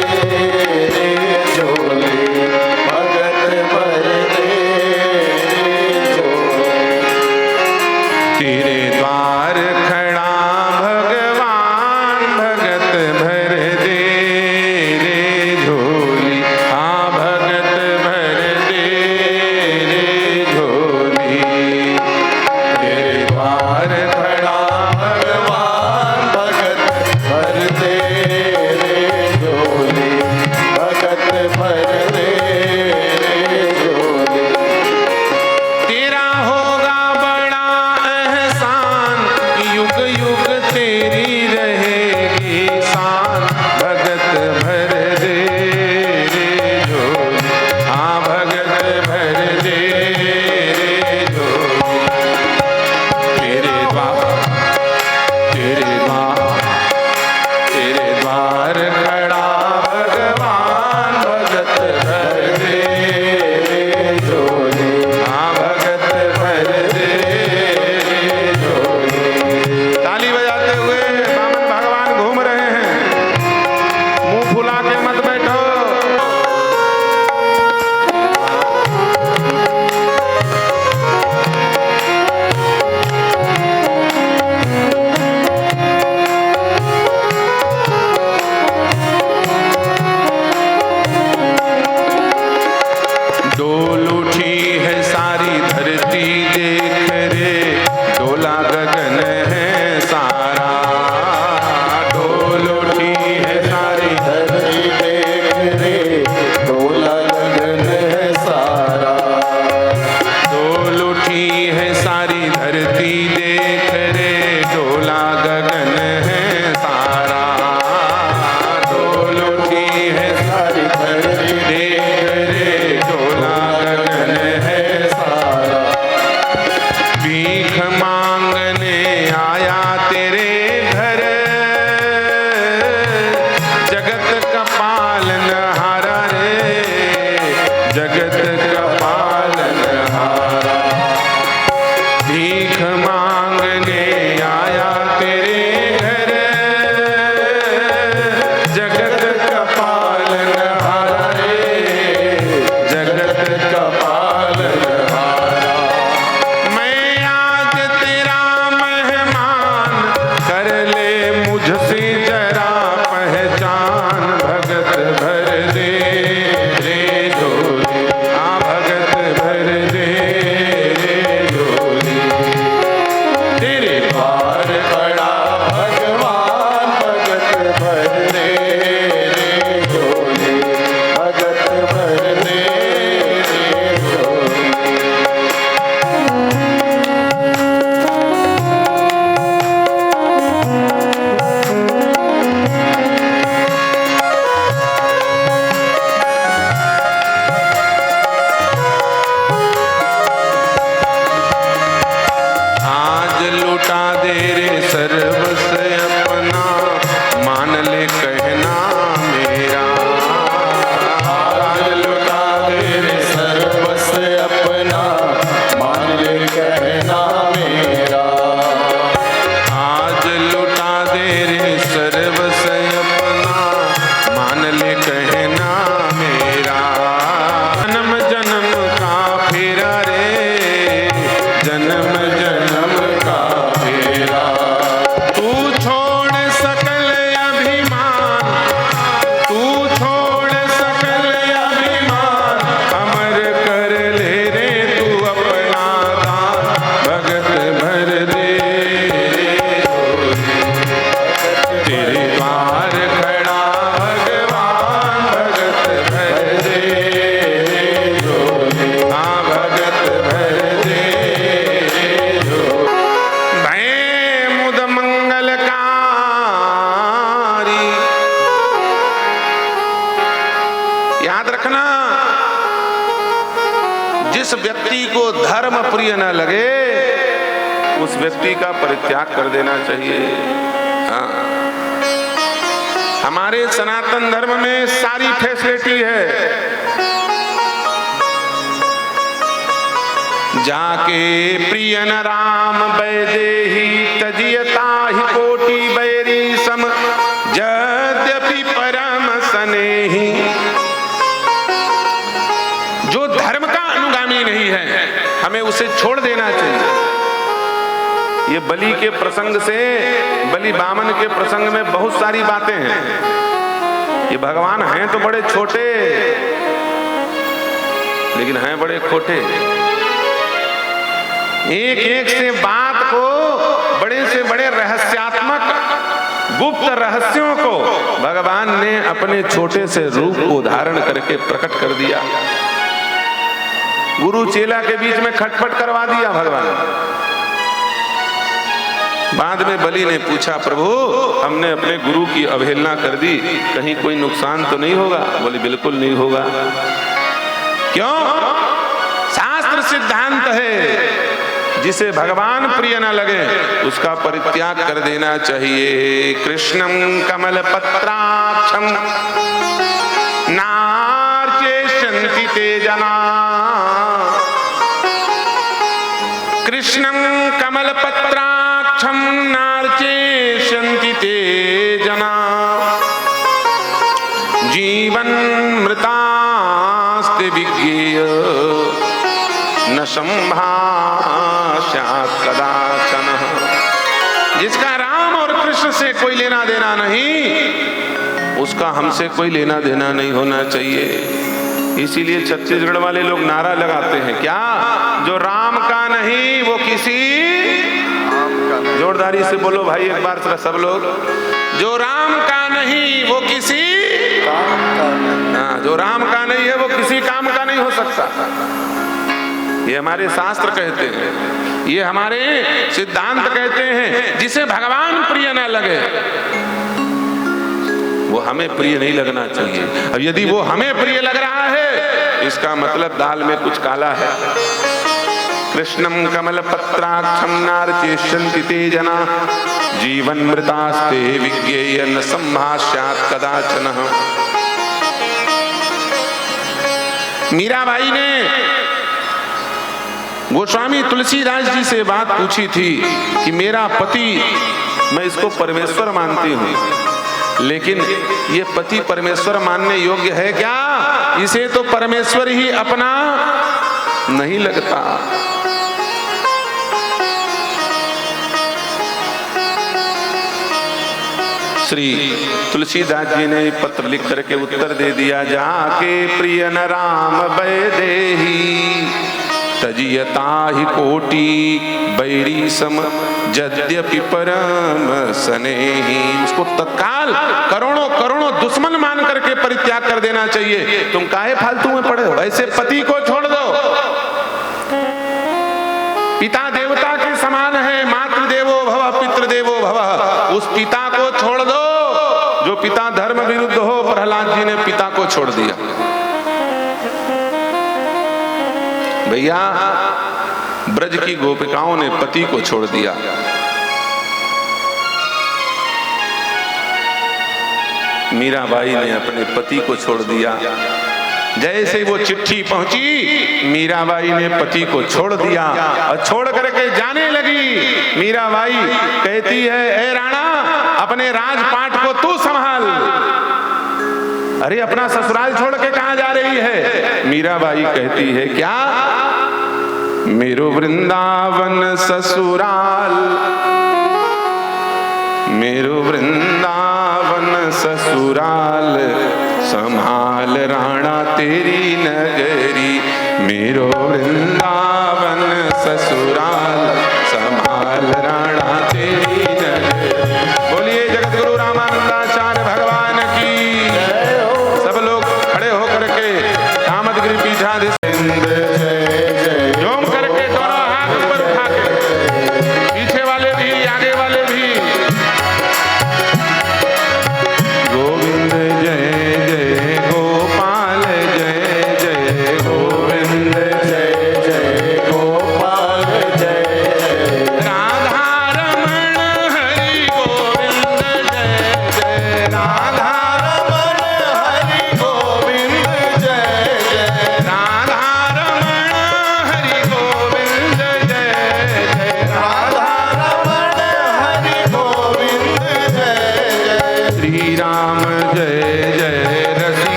रे झोली, भगत भर दे रे झोली। तेरे द्वार खड़ा भगवान, भगत भर दे रे झोली, हाँ भगत भर दे रे झोली। तेरे द्वार खड़ा भगवान, भगत भर दे रे झोली, भगत भर दे रे झोली। तेरा होगा बड़ा एहसान, युग युग तेरी रहेगी शान, भगत भर दे रे झोली, हाँ भगत भर दे रे झोली। तेरे द्वार खड़ा भगवान, भगत भर दे रे झोली, हाँ भगत भर दे रे झोली। ताली बजाते हुए वामन भगवान घूम रहे हैं, मुंह फुला के मत बैठो। डोल उठी है सारी धरती देख रे, डोला गगन है सारा। डोल उठी है सारी धरती देख रे, डोला गगन है सारा। डोल उठी है सारी धरती देख रे, डोला गगन है सारा। डोल उठी है सारी धरती देख रे, डोला गगन है सारा। धर्म प्रिय न लगे उस व्यक्ति का परित्याग कर देना चाहिए। हाँ, हमारे सनातन धर्म में सारी फैसिलिटी है। जाके प्रिय न राम वैदेही तजियता ही कोटि बैरी सम यद्यपि परम सनेही। जो धर्म का अनुगामी नहीं है हमें उसे छोड़ देना चाहिए। ये बलि के प्रसंग से, बलि बामन के प्रसंग में बहुत सारी बातें हैं। ये भगवान हैं तो बड़े छोटे, लेकिन हैं बड़े खोटे। एक एक से बात को, बड़े से बड़े रहस्यात्मक गुप्त रहस्यों को भगवान ने अपने छोटे से रूप को धारण करके प्रकट कर दिया। गुरु चेला के बीच में खटपट करवा दिया भगवान। बाद में बलि ने पूछा, प्रभु हमने अपने गुरु की अवहेलना कर दी, कहीं कोई नुकसान तो नहीं होगा? बोले बिल्कुल नहीं होगा। क्यों? शास्त्र सिद्धांत है जिसे भगवान प्रिय न लगे उसका परित्याग कर देना चाहिए। कृष्णम कमल पत्राक्षम नार्चेष्यन्ति ते जना। कृष्णम कमल पत्राक्षम नार्चेष्यन्ति ते जना। जीवन मृतास्ते विज्ञेय न संभाष्यात् कदाचन। जिसका राम और कृष्ण से कोई लेना देना नहीं, उसका हमसे कोई लेना देना नहीं होना चाहिए। इसीलिए छत्तीसगढ़ वाले लोग नारा लगाते हैं, क्या? जो राम का नहीं वो किसी, जोरदारी से बोलो भाई एक बार सब लोग, जो राम का नहीं वो किसी, जो राम का नहीं है वो किसी काम का नहीं हो सकता। ये हमारे शास्त्र कहते हैं, ये हमारे सिद्धांत कहते हैं। जिसे भगवान प्रिय न लगे वो हमें प्रिय नहीं लगना चाहिए। अब यदि वो हमें प्रिय लग रहा है इसका मतलब दाल में कुछ काला है। कृष्णम कमल पत्राक्षम नार्चेष्यन्ति ते जना। जीवन मृतास्ते विज्ञेय न संभाष्यात् कदाचन। मीराबाई ने गोस्वामी तुलसीदास जी से बात पूछी थी कि मेरा पति, मैं इसको परमेश्वर मानती हूँ, लेकिन ये पति परमेश्वर मानने योग्य है क्या? इसे तो परमेश्वर ही अपना नहीं लगता। श्री तुलसीदास जी ने पत्र लिख करके उत्तर दे दिया, जाके प्रिय न राम वैदेही तजियता ही कोटि बैरी सम यद्यपि परम सनेही। उसको तत्काल करोड़ों करोड़ों दुश्मन मान करके परित्याग कर देना चाहिए। तुम काहे फालतू में पड़े हो? ऐसे पति को छोड़ दो। पिता देवता के समान है, मातृदेवो भव पितृदेवो भव। उस पिता को छोड़ दो जो पिता धर्म विरुद्ध हो। प्रहलाद जी ने पिता को छोड़ दिया। भैया ब्रज की गोपिकाओं ने पति को छोड़ दिया। मीराबाई ने अपने पति को छोड़ दिया। जैसे वो चिट्ठी पहुंची मीराबाई ने पति को छोड़ दिया और छोड़ करके जाने लगी। मीराबाई कहती है, ए राणा अपने राजपाट को तू संभाल। अरे अपना ससुराल छोड़ के कहां जा रही है? मीराबाई कहती है, क्या? मेरो वृंदावन ससुराल, मेरो वृंदावन ससुराल, संभाल राणा तेरी नगरी। मेरो वृंदावन